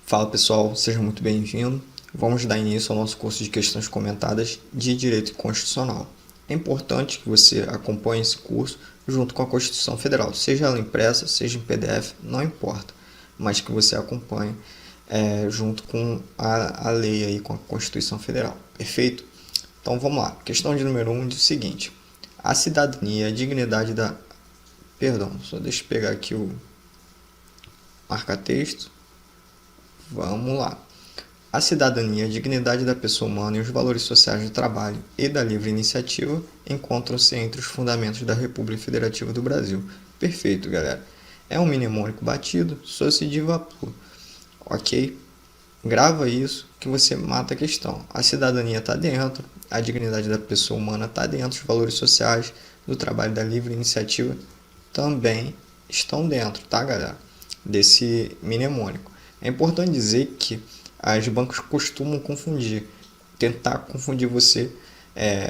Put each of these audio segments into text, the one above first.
Fala pessoal, seja muito bem-vindo. Vamos dar início ao nosso curso de questões comentadas de Direito Constitucional. É importante que você acompanhe esse curso junto com a Constituição Federal, seja ela impressa, seja em PDF, não importa, mas que você acompanhe junto com a lei aí, com a Constituição Federal, perfeito? Então vamos lá, questão de número 1 diz o seguinte: a cidadania, a dignidade da... Perdão, só deixa eu pegar aqui o marca-texto. Vamos lá. A cidadania, a dignidade da pessoa humana e os valores sociais do trabalho e da livre iniciativa encontram-se entre os fundamentos da República Federativa do Brasil. Perfeito, galera. É um mnemônico batido, sociediva plu. Ok? Grava isso que você mata a questão. A cidadania está dentro, a dignidade da pessoa humana está dentro, os valores sociais do trabalho e da livre iniciativa também estão dentro, tá, galera? Desse mnemônico. É importante dizer que as bancas costumam tentar confundir você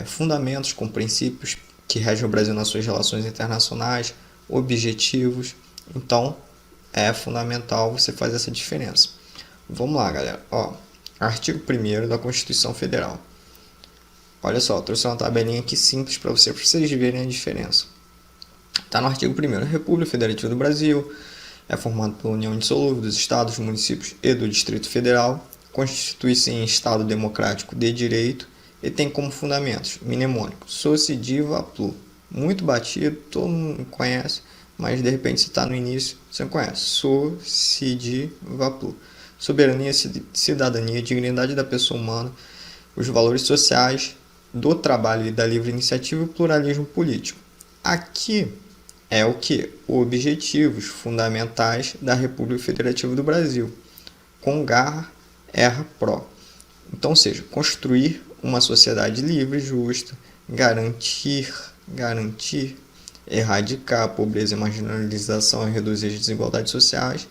fundamentos com princípios que regem o Brasil nas suas relações internacionais, objetivos. Então, é fundamental você fazer essa diferença. Vamos lá, galera. Artigo 1º da Constituição Federal. Olha só, trouxe uma tabelinha aqui simples para vocês verem a diferença. Está no artigo 1º. A República Federativa do Brasil é formado pela união indissolúvel dos estados, municípios e do Distrito Federal, constitui-se em Estado democrático de direito e tem como fundamentos mnemônico sociediva plu. Muito batido, todo mundo conhece, mas de repente você está no início, você não conhece. Sociediva plu. Soberania, cidadania, dignidade da pessoa humana, os valores sociais do trabalho e da livre iniciativa e o pluralismo político. Aqui é o que? Objetivos fundamentais da República Federativa do Brasil. Com garra, erra pro. Então, seja, construir uma sociedade livre e justa, garantir, erradicar a pobreza e marginalização e reduzir as desigualdades sociais,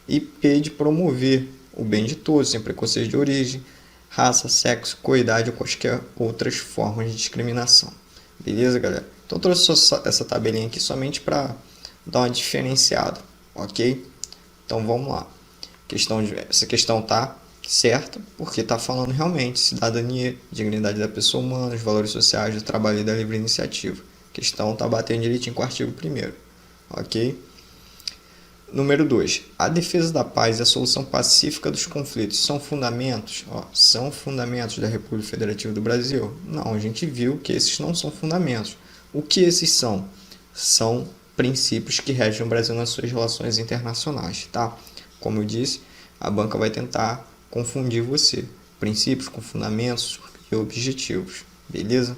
e P de promover o bem de todos, sem preconceito de origem, raça, sexo, coidade ou quaisquer outras formas de discriminação. Beleza, galera? Então, eu trouxe essa tabelinha aqui somente para dar uma diferenciada, ok? Então, vamos lá. Essa questão está certa, porque está falando realmente cidadania, dignidade da pessoa humana, os valores sociais do trabalho e da livre iniciativa. A questão está batendo direitinho com o artigo 1º, ok? Número 2. A defesa da paz e a solução pacífica dos conflitos são fundamentos? São fundamentos da República Federativa do Brasil? Não, a gente viu que esses não são fundamentos. O que esses são? São princípios que regem o Brasil nas suas relações internacionais, tá? Como eu disse, a banca vai tentar confundir você. Princípios com fundamentos e objetivos, beleza?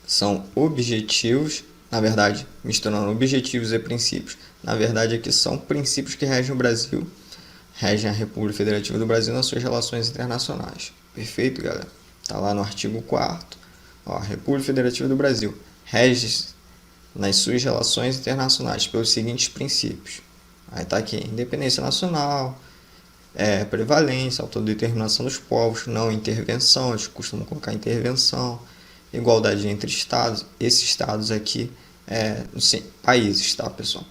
São objetivos, na verdade, misturando objetivos e princípios. Na verdade, aqui são princípios que regem o Brasil, regem a República Federativa do Brasil nas suas relações internacionais. Perfeito, galera? Está lá no artigo 4º. A República Federativa do Brasil rege nas suas relações internacionais pelos seguintes princípios. Aí está aqui: independência nacional, prevalência, autodeterminação dos povos, não intervenção, eles costumam colocar intervenção, igualdade entre estados, esses estados aqui, países, tá, pessoal?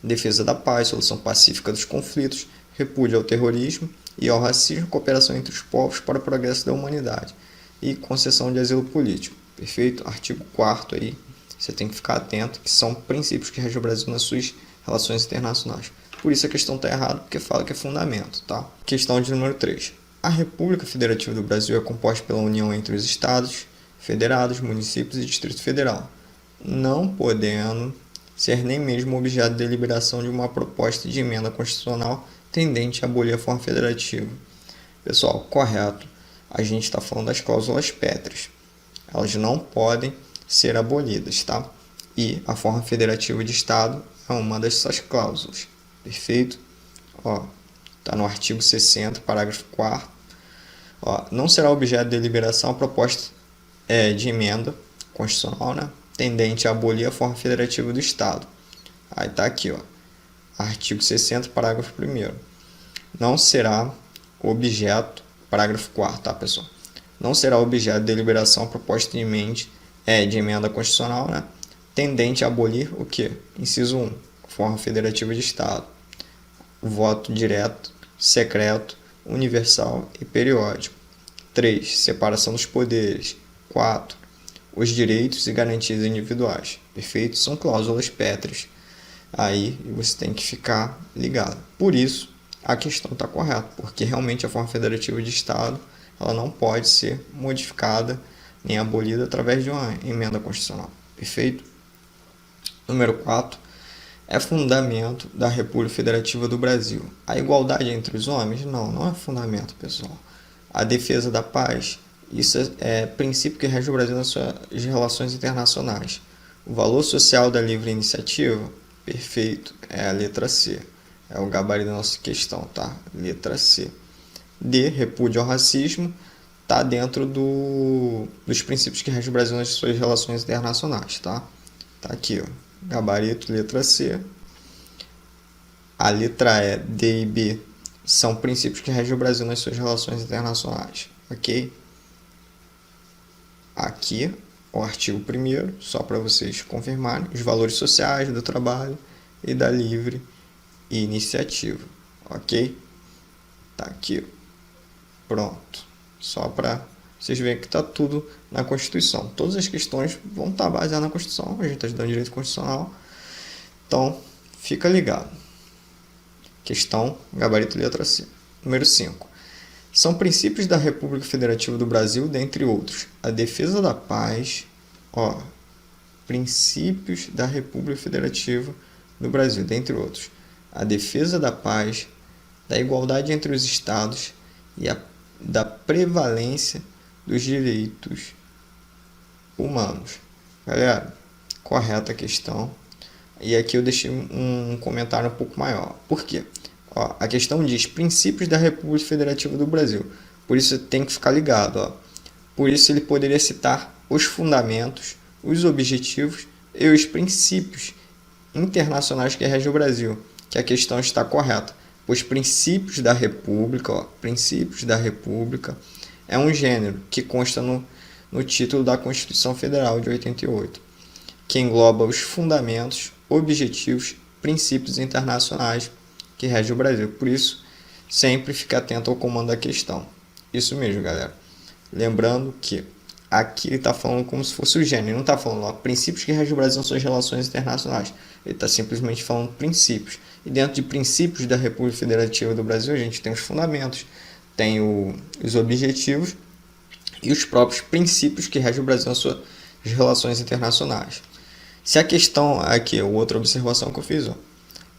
Defesa da paz, solução pacífica dos conflitos, repúdio ao terrorismo e ao racismo, cooperação entre os povos para o progresso da humanidade e concessão de asilo político. Perfeito? Artigo 4º aí, você tem que ficar atento, que são princípios que regem o Brasil nas suas relações internacionais. Por isso a questão está errada, porque fala que é fundamento, tá? Questão de número 3. A República Federativa do Brasil é composta pela união entre os estados, federados, municípios e Distrito Federal, não podendo ser nem mesmo objeto de deliberação de uma proposta de emenda constitucional tendente a abolir a forma federativa. Pessoal, correto, a gente está falando das cláusulas pétreas. Elas não podem ser abolidas, tá? E a forma federativa de Estado é uma dessas cláusulas. Perfeito? Está no artigo 60, parágrafo 4º. Não será objeto de deliberação a proposta de emenda constitucional, né, tendente a abolir a forma federativa do Estado. Aí está aqui, artigo 60, parágrafo 1º. Não será objeto, parágrafo 4º, tá, pessoal? Não será objeto de deliberação a proposta de emenda constitucional, né, tendente a abolir o quê? Inciso 1, forma federativa de Estado. voto direto, secreto, universal e periódico. 3. Separação dos poderes. 4. Os direitos e garantias individuais. Perfeito? São cláusulas pétreas. Aí você tem que ficar ligado. Por isso, a questão está correta, porque realmente a forma federativa de Estado ela não pode ser modificada nem abolida através de uma emenda constitucional. Perfeito? Número 4. É fundamento da República Federativa do Brasil. A igualdade entre os homens? Não é fundamento, pessoal. A defesa da paz? Isso é princípio que rege o Brasil nas suas relações internacionais. O valor social da livre iniciativa? Perfeito, é a letra C. É o gabarito da nossa questão, tá? Letra C. D, repúdio ao racismo, tá dentro dos princípios que regem o Brasil nas suas relações internacionais, tá? Tá aqui, ó. Gabarito, letra C. A letra E, D e B são princípios que regem o Brasil nas suas relações internacionais, ok? Aqui, o artigo 1º, só para vocês confirmarem, os valores sociais do trabalho e da livre iniciativa, ok? Tá aqui, pronto. Só para vocês verem que está tudo na Constituição. Todas as questões vão estar baseadas na Constituição, a gente está estudando direito constitucional, então fica ligado. Questão, gabarito, letra C. Número 5. São princípios da República Federativa do Brasil, dentre outros, a defesa da paz, princípios da República Federativa do Brasil, dentre outros, a defesa da paz, da igualdade entre os estados e da prevalência dos direitos humanos. Galera, correta a questão. E aqui eu deixei um comentário um pouco maior. Por quê? A questão diz princípios da República Federativa do Brasil. Por isso tem que ficar ligado. Por isso ele poderia citar os fundamentos, os objetivos e os princípios internacionais que regem o Brasil. Que a questão está correta. Os princípios da República, princípios da República, é um gênero que consta no título da Constituição Federal de 88, que engloba os fundamentos, objetivos, princípios internacionais que regem o Brasil. Por isso, sempre fique atento ao comando da questão. Isso mesmo, galera. Lembrando que aqui ele está falando como se fosse o gênero. Ele não está falando princípios que regem o Brasil nas suas relações internacionais. Ele está simplesmente falando princípios. E dentro de princípios da República Federativa do Brasil, a gente tem os fundamentos, tem os objetivos e os próprios princípios que regem o Brasil nas suas relações internacionais. Se a questão, aqui, outra observação que eu fiz,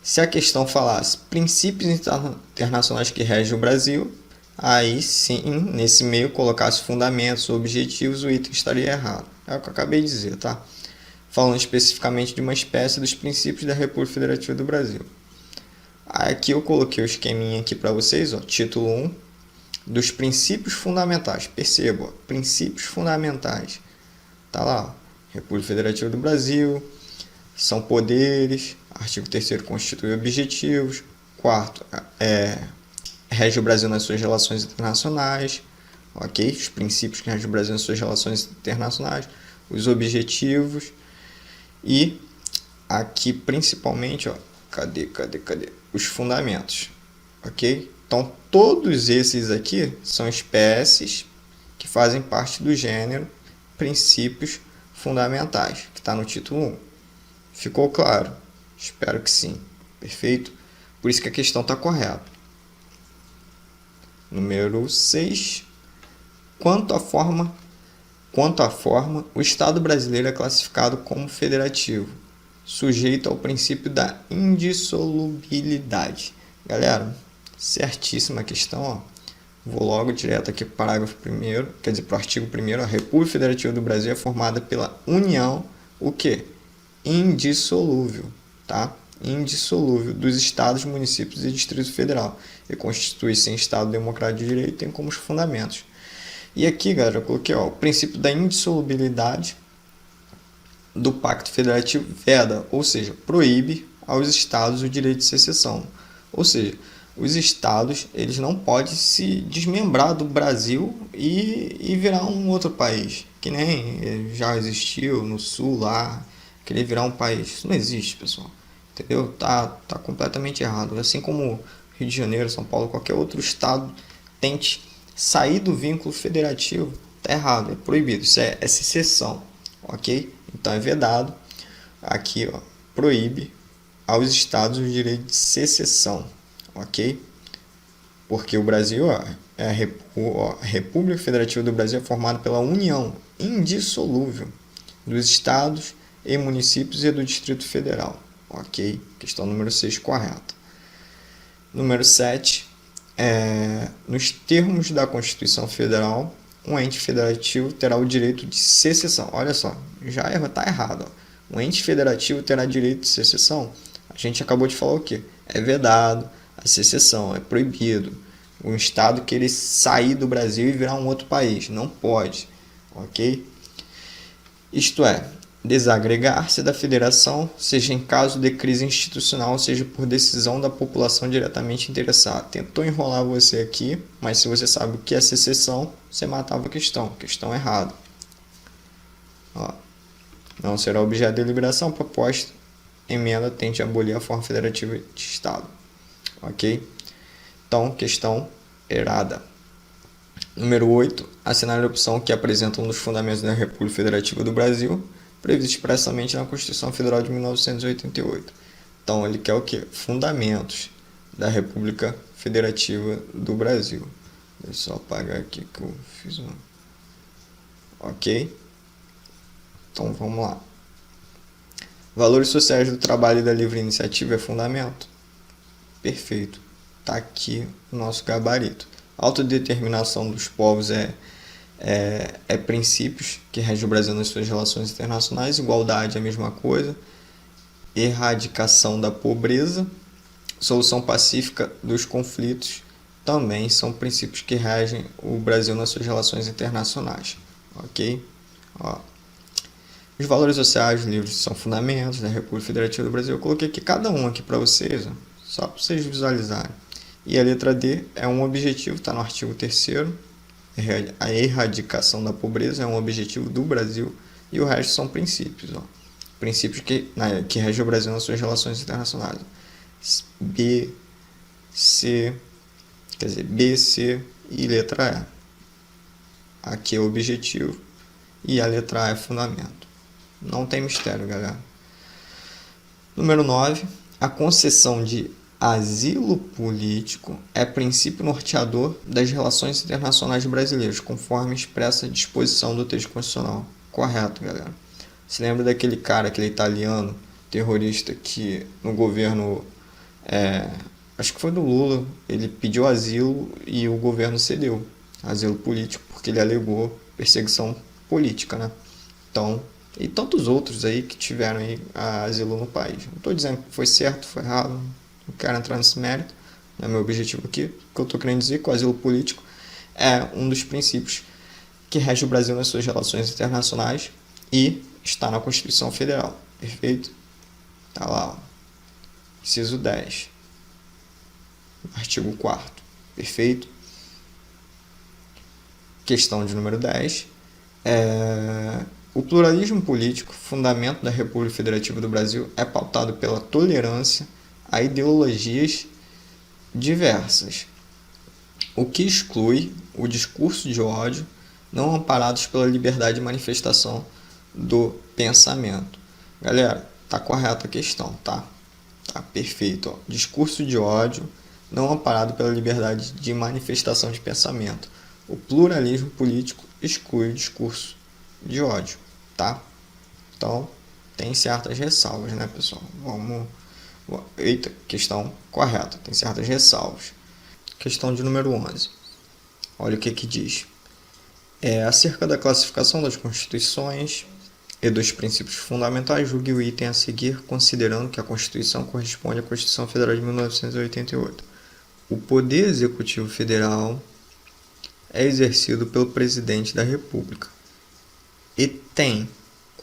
se a questão falasse princípios internacionais que regem o Brasil, aí sim, nesse meio, colocasse fundamentos, objetivos, o item estaria errado. É o que eu acabei de dizer, tá? Falando especificamente de uma espécie dos princípios da República Federativa do Brasil. Aqui eu coloquei o esqueminha aqui para vocês, título 1, dos princípios fundamentais. Perceba, princípios fundamentais. Tá lá, República Federativa do Brasil, são poderes, artigo 3º constitui objetivos, 4º rege o Brasil nas suas relações internacionais, ok? Os princípios que regem o Brasil nas suas relações internacionais, os objetivos e aqui principalmente, cadê? Os fundamentos, ok? Então todos esses aqui são espécies que fazem parte do gênero princípios fundamentais, que está no título 1. Ficou claro? Espero que sim. Perfeito? Por isso que a questão está correta. Número 6. Quanto à forma, o Estado brasileiro é classificado como federativo, sujeito ao princípio da indissolubilidade. Galera, certíssima a questão. Vou logo direto aqui para o parágrafo 1º, quer dizer, para o artigo 1º. A República Federativa do Brasil é formada pela união, o quê? Indissolúvel, tá? Indissolúvel dos estados, municípios e Distrito Federal. E constitui-se em Estado Democrático de Direito, tem como os fundamentos. E aqui, galera, eu coloquei o princípio da indissolubilidade do Pacto Federativo veda, ou seja, proíbe aos estados o direito de secessão. Ou seja, os estados eles não podem se desmembrar do Brasil e virar um outro país, que nem já existiu no sul lá, querer virar um país. Isso não existe, pessoal. Entendeu? Tá completamente errado. Assim como Rio de Janeiro, São Paulo, qualquer outro estado tente sair do vínculo federativo, tá errado, é proibido. Isso é secessão, ok? Então é vedado. Aqui, ó, proíbe aos estados o direito de secessão, ok? Porque o Brasil, ó, a República Federativa do Brasil é formada pela união indissolúvel dos estados e municípios e do Distrito Federal. Ok? Questão número 6, correta. Número 7. Nos termos da Constituição Federal, um ente federativo terá o direito de secessão. Olha só, já está errado. Ó. Um ente federativo terá direito de secessão. A gente acabou de falar o quê? É vedado, a secessão, é proibido. Um estado querer sair do Brasil e virar um outro país. Não pode. Ok? Isto é, desagregar-se da federação, seja em caso de crise institucional, seja por decisão da população diretamente interessada. Tentou enrolar você aqui, mas se você sabe o que é secessão, você matava a questão. Questão errada. Ó, não será objeto de deliberação proposta. Emenda tende a abolir a forma federativa de Estado. Ok? Então, questão errada. Número 8. Assinar a opção que apresenta um dos fundamentos da República Federativa do Brasil, previsto expressamente na Constituição Federal de 1988. Então, ele quer o quê? Fundamentos da República Federativa do Brasil. Deixa eu só apagar aqui que eu fiz um... Ok? Então, vamos lá. Valores sociais do trabalho e da livre iniciativa é fundamento? Perfeito. Está aqui o nosso gabarito. Autodeterminação dos povos é princípios que regem o Brasil nas suas relações internacionais. Igualdade é a mesma coisa. Erradicação da pobreza. Solução pacífica dos conflitos também são princípios que regem o Brasil nas suas relações internacionais. Ok? Ó. Os valores sociais livres são fundamentos da República Federativa do Brasil. Eu coloquei aqui cada um aqui para vocês, ó, só para vocês visualizarem. E a letra D é um objetivo, está no artigo 3º. A erradicação da pobreza é um objetivo do Brasil. E o resto são princípios. Ó. Princípios que regem o Brasil nas suas relações internacionais. B, C e letra E. Aqui é o objetivo e a letra A é fundamento. Não tem mistério, galera. Número 9. A concessão de asilo político é princípio norteador das relações internacionais brasileiras, conforme expressa a disposição do texto constitucional. Correto, galera. Se lembra daquele cara, aquele italiano terrorista que no governo, acho que foi do Lula, ele pediu asilo e o governo cedeu asilo político porque ele alegou perseguição política, né? Então, e tantos outros aí que tiveram aí asilo no país. Não estou dizendo que foi certo, foi errado, não quero entrar nesse mérito, não é meu objetivo aqui. O que eu estou querendo dizer é que o asilo político é um dos princípios que rege o Brasil nas suas relações internacionais e está na Constituição Federal. Perfeito? Está lá, ó. Inciso 10. Artigo 4º. Perfeito? Questão de número 10. O pluralismo político, fundamento da República Federativa do Brasil, é pautado pela tolerância a ideologias diversas, o que exclui o discurso de ódio não amparados pela liberdade de manifestação do pensamento. Galera, tá correta a questão, tá? Tá perfeito, ó. Discurso de ódio não amparado pela liberdade de manifestação de pensamento. O pluralismo político exclui o discurso de ódio, tá? Então, tem certas ressalvas, né, pessoal? Eita, questão correta, tem certas ressalvas. Questão de número 11. Olha o que diz. Acerca da classificação das constituições e dos princípios fundamentais, julgue o item a seguir, considerando que a Constituição corresponde à Constituição Federal de 1988. O Poder Executivo Federal é exercido pelo Presidente da República e tem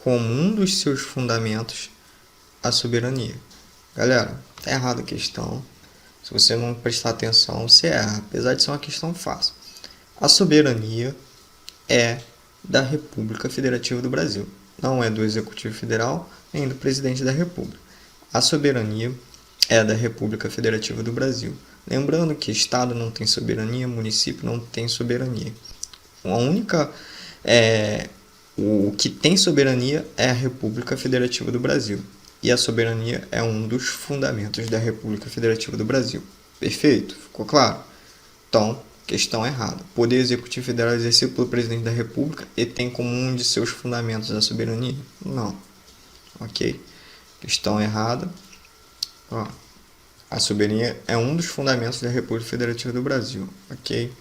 como um dos seus fundamentos a soberania. Galera, tá errada a questão. Se você não prestar atenção, você erra, apesar de ser uma questão fácil. A soberania é da República Federativa do Brasil. Não é do Executivo Federal, nem do Presidente da República. A soberania é da República Federativa do Brasil. Lembrando que Estado não tem soberania, município não tem soberania. A única o que tem soberania é a República Federativa do Brasil. E a soberania é um dos fundamentos da República Federativa do Brasil. Perfeito? Ficou claro? Então, questão errada. O Poder Executivo Federal é exercido pelo Presidente da República e tem como um de seus fundamentos a soberania? Não. Ok? Questão errada. Ó, a soberania é um dos fundamentos da República Federativa do Brasil. Ok?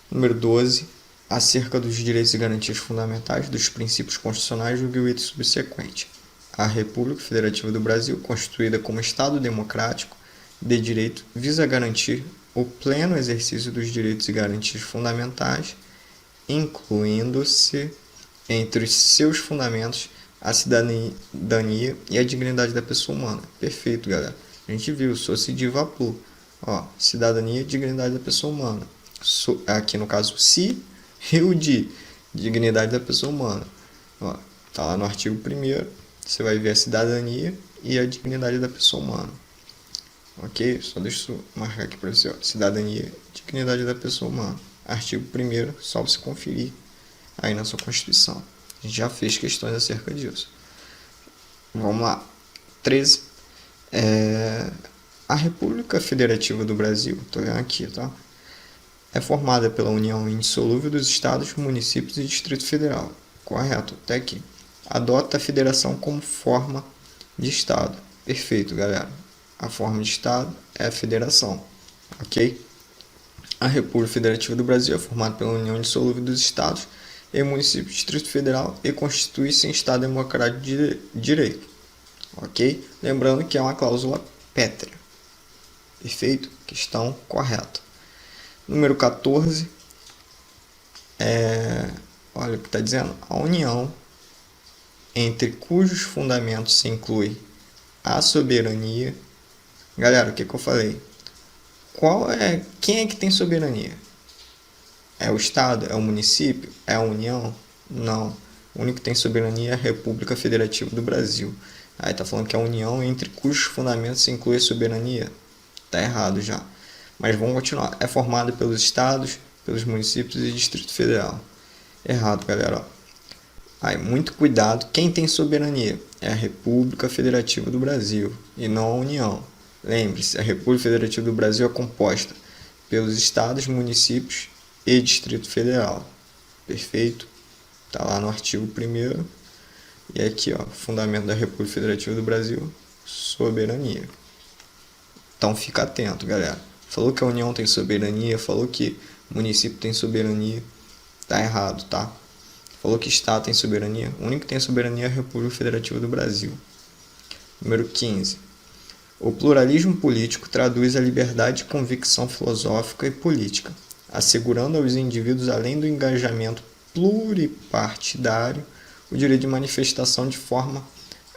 Número 12. Acerca dos direitos e garantias fundamentais dos princípios constitucionais do item subsequente. A República Federativa do Brasil, constituída como Estado democrático de direito, visa garantir o pleno exercício dos direitos e garantias fundamentais, incluindo-se entre os seus fundamentos a cidadania e a dignidade da pessoa humana. Perfeito, galera. A gente viu, soci vapor. Cidadania e dignidade da pessoa humana. Aqui no caso, si e o de dignidade da pessoa humana. Tá lá no artigo 1º, você vai ver a cidadania e a dignidade da pessoa humana. Ok? Só deixa eu marcar aqui para você. Cidadania e dignidade da pessoa humana. Artigo 1º, só você conferir aí na sua Constituição. A gente já fez questões acerca disso. Vamos lá. 13. A República Federativa do Brasil, estou lendo aqui, tá? É formada pela união indissolúvel dos estados, municípios e Distrito Federal. Correto, até aqui. Adota a federação como forma de estado. Perfeito, galera. A forma de estado é a federação. Ok? A República Federativa do Brasil é formada pela união indissolúvel dos estados e municípios do Distrito Federal e constitui-se em estado democrático de direito. Ok? Lembrando que é uma cláusula pétrea. Perfeito? Questão correta. Número 14, olha o que está dizendo, a união entre cujos fundamentos se inclui a soberania. Galera, o que eu falei? Quem é que tem soberania? É o Estado? É o município? É a União? Não. O único que tem soberania é a República Federativa do Brasil. Aí está falando que a união entre cujos fundamentos se inclui a soberania. Está errado já. Mas vamos continuar. É formado pelos estados, pelos municípios e Distrito Federal. Errado, galera. Aí, muito cuidado. Quem tem soberania? É a República Federativa do Brasil e não a União. Lembre-se, a República Federativa do Brasil é composta pelos estados, municípios e Distrito Federal. Perfeito? Está lá no artigo 1º. E aqui, fundamento da República Federativa do Brasil, soberania. Então, fica atento, galera. Falou que a União tem soberania, falou que o município tem soberania, tá errado, tá? Falou que Estado tem soberania, o único que tem soberania é a República Federativa do Brasil. Número 15. O pluralismo político traduz a liberdade de convicção filosófica e política, assegurando aos indivíduos, além do engajamento pluripartidário, o direito de manifestação de forma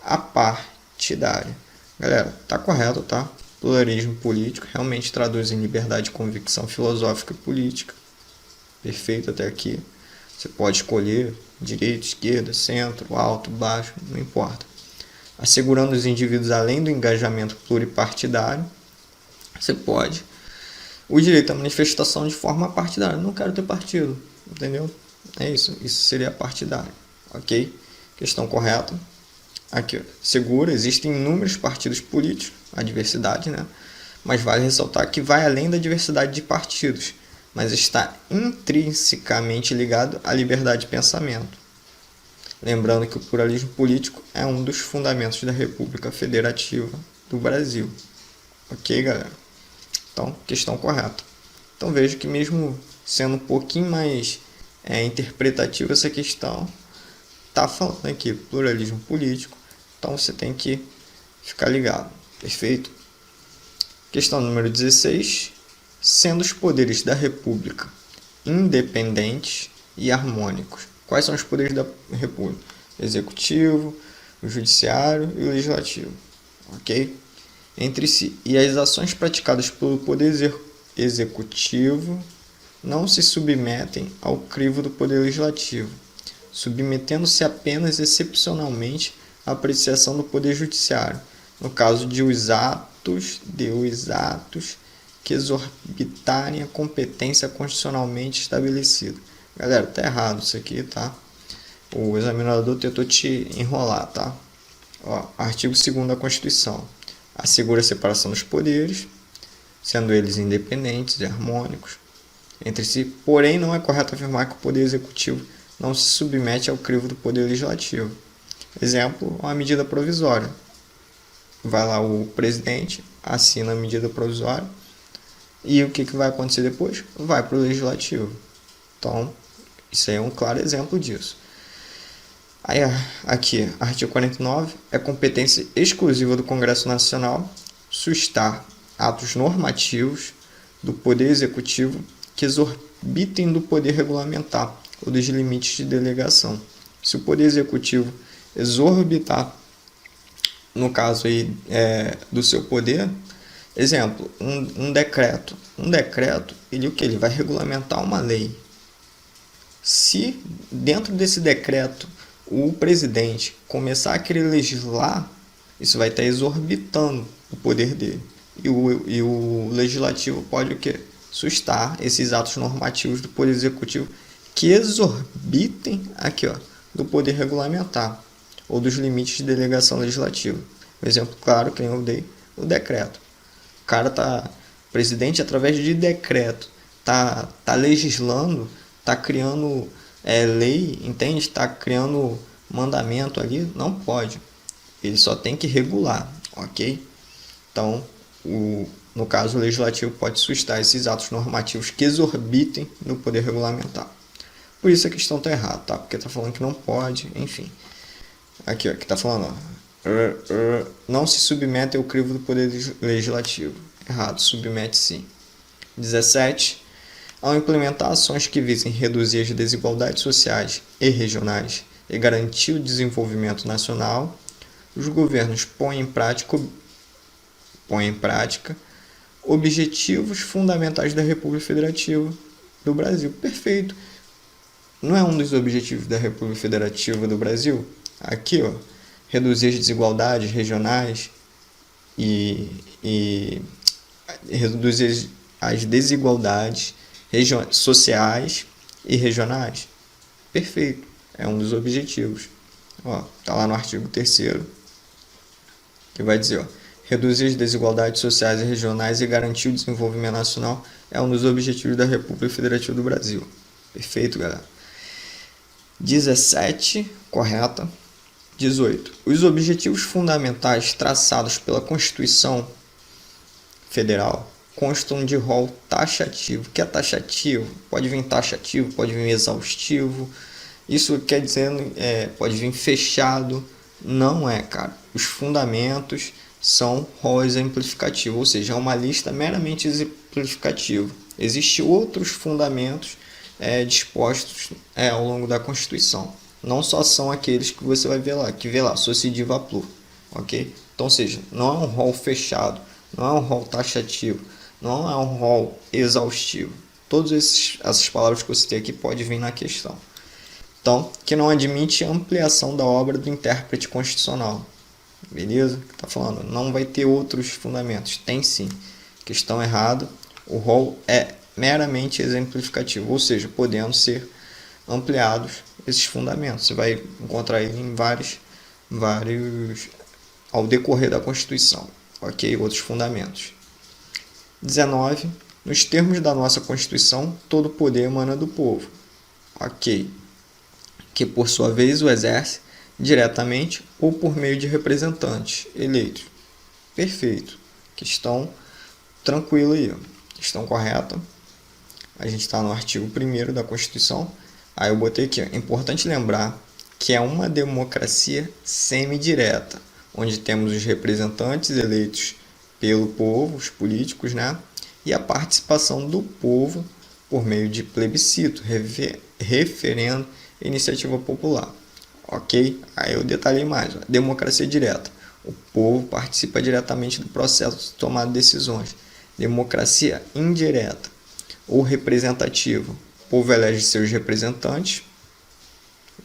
apartidária. Galera, tá correto, tá? Pluralismo político realmente traduz em liberdade de convicção filosófica e política. Perfeito até aqui. Você pode escolher direita, esquerda, centro, alto, baixo, não importa. Assegurando os indivíduos, além do engajamento pluripartidário, você pode o direito à manifestação de forma partidária. Não quero ter partido, entendeu? É isso. Isso seria partidário. Ok? Questão correta. Aqui, segura, existem inúmeros partidos políticos, a diversidade, né? Mas vale ressaltar que vai além da diversidade de partidos, mas está intrinsecamente ligado à liberdade de pensamento. Lembrando que o pluralismo político é um dos fundamentos da República Federativa do Brasil. Ok, galera? Então, questão correta. Então, vejo que mesmo sendo um pouquinho mais interpretativa essa questão, está falando aqui pluralismo político. Então, você tem que ficar ligado. Perfeito? Questão número 16. Sendo os poderes da República independentes e harmônicos. Quais são os poderes da República? Executivo, o Judiciário e o Legislativo. Ok? Entre si. E as ações praticadas pelo Poder Executivo não se submetem ao crivo do Poder Legislativo, submetendo-se apenas excepcionalmente apreciação do Poder Judiciário, no caso de os atos que exorbitarem a competência constitucionalmente estabelecida. Galera, tá errado isso aqui, tá? O examinador tentou te enrolar, tá? Ó, artigo 2º da Constituição. Assegura a separação dos poderes, sendo eles independentes e harmônicos entre si, porém não é correto afirmar que o Poder Executivo não se submete ao crivo do Poder Legislativo. Exemplo, uma medida provisória. Vai lá o presidente, assina a medida provisória, e o que vai acontecer depois? Vai para o Legislativo. Então, isso aí é um claro exemplo disso. Aí, aqui, artigo 49, é competência exclusiva do Congresso Nacional sustar atos normativos do Poder Executivo que exorbitem do poder regulamentar ou dos limites de delegação. Se o Poder Executivo exorbitar, no caso aí, do seu poder, exemplo, um decreto. Um decreto, o que? Ele vai regulamentar uma lei. Se dentro desse decreto o presidente começar a querer legislar, isso vai estar exorbitando o poder dele. E o legislativo pode o quê? Sustar esses atos normativos do Poder Executivo que exorbitem aqui, ó, do poder regulamentar ou dos limites de delegação legislativa. Um exemplo claro que eu dei, o decreto. O cara o presidente, através de decreto, tá legislando, tá criando lei, entende? Está criando mandamento ali, não pode. Ele só tem que regular, ok? Então, no caso, o legislativo pode sustar esses atos normativos que exorbitem do poder regulamentar. Por isso a questão está errada, tá? Porque está falando que não pode, enfim. Aqui, ó, que está falando, ó, não se submete ao crivo do poder legislativo. Errado, submete sim. 17. Ao implementar ações que visem reduzir as desigualdades sociais e regionais e garantir o desenvolvimento nacional, os governos põem em prática objetivos fundamentais da República Federativa do Brasil. Perfeito. Não é um dos objetivos da República Federativa do Brasil? Aqui, ó, reduzir as desigualdades regionais e reduzir as desigualdades sociais e regionais. Perfeito. É um dos objetivos. Ó, tá lá no artigo 3º, que vai dizer, ó, reduzir as desigualdades sociais e regionais e garantir o desenvolvimento nacional é um dos objetivos da República Federativa do Brasil. Perfeito, galera. 17, correta. 18. Os objetivos fundamentais traçados pela Constituição Federal constam de rol taxativo. O que é taxativo? Pode vir taxativo, pode vir exaustivo. Isso quer dizer, pode vir fechado. Não é, cara. Os fundamentos são rol exemplificativo, ou seja, é uma lista meramente exemplificativa. Existem outros fundamentos dispostos ao longo da Constituição. Não só são aqueles que você vai ver lá, sociediva plur, ok? Então, ou seja, não é um rol fechado, não é um rol taxativo, não é um rol exaustivo. Todas essas palavras que você tem aqui podem vir na questão. Então, que não admite ampliação da obra do intérprete constitucional. Beleza? Tá falando, não vai ter outros fundamentos. Tem sim. Questão errada. O rol é meramente exemplificativo, ou seja, podendo ser ampliados esses fundamentos. Você vai encontrar ele em vários ao decorrer da Constituição, ok? Outros fundamentos. 19. Nos termos da nossa Constituição, todo poder emana do povo, ok? Que por sua vez o exerce diretamente ou por meio de representantes eleitos. Perfeito. Questão tranquila aí. Questão correta. A gente está no artigo 1º da Constituição. Aí eu botei aqui, é importante lembrar que é uma democracia semidireta, onde temos os representantes eleitos pelo povo, os políticos, né? E a participação do povo por meio de plebiscito, referendo e iniciativa popular. Ok? Aí eu detalhei mais. Ó. Democracia direta. O povo participa diretamente do processo de tomada de decisões. Democracia indireta ou representativa. O povo elege seus representantes,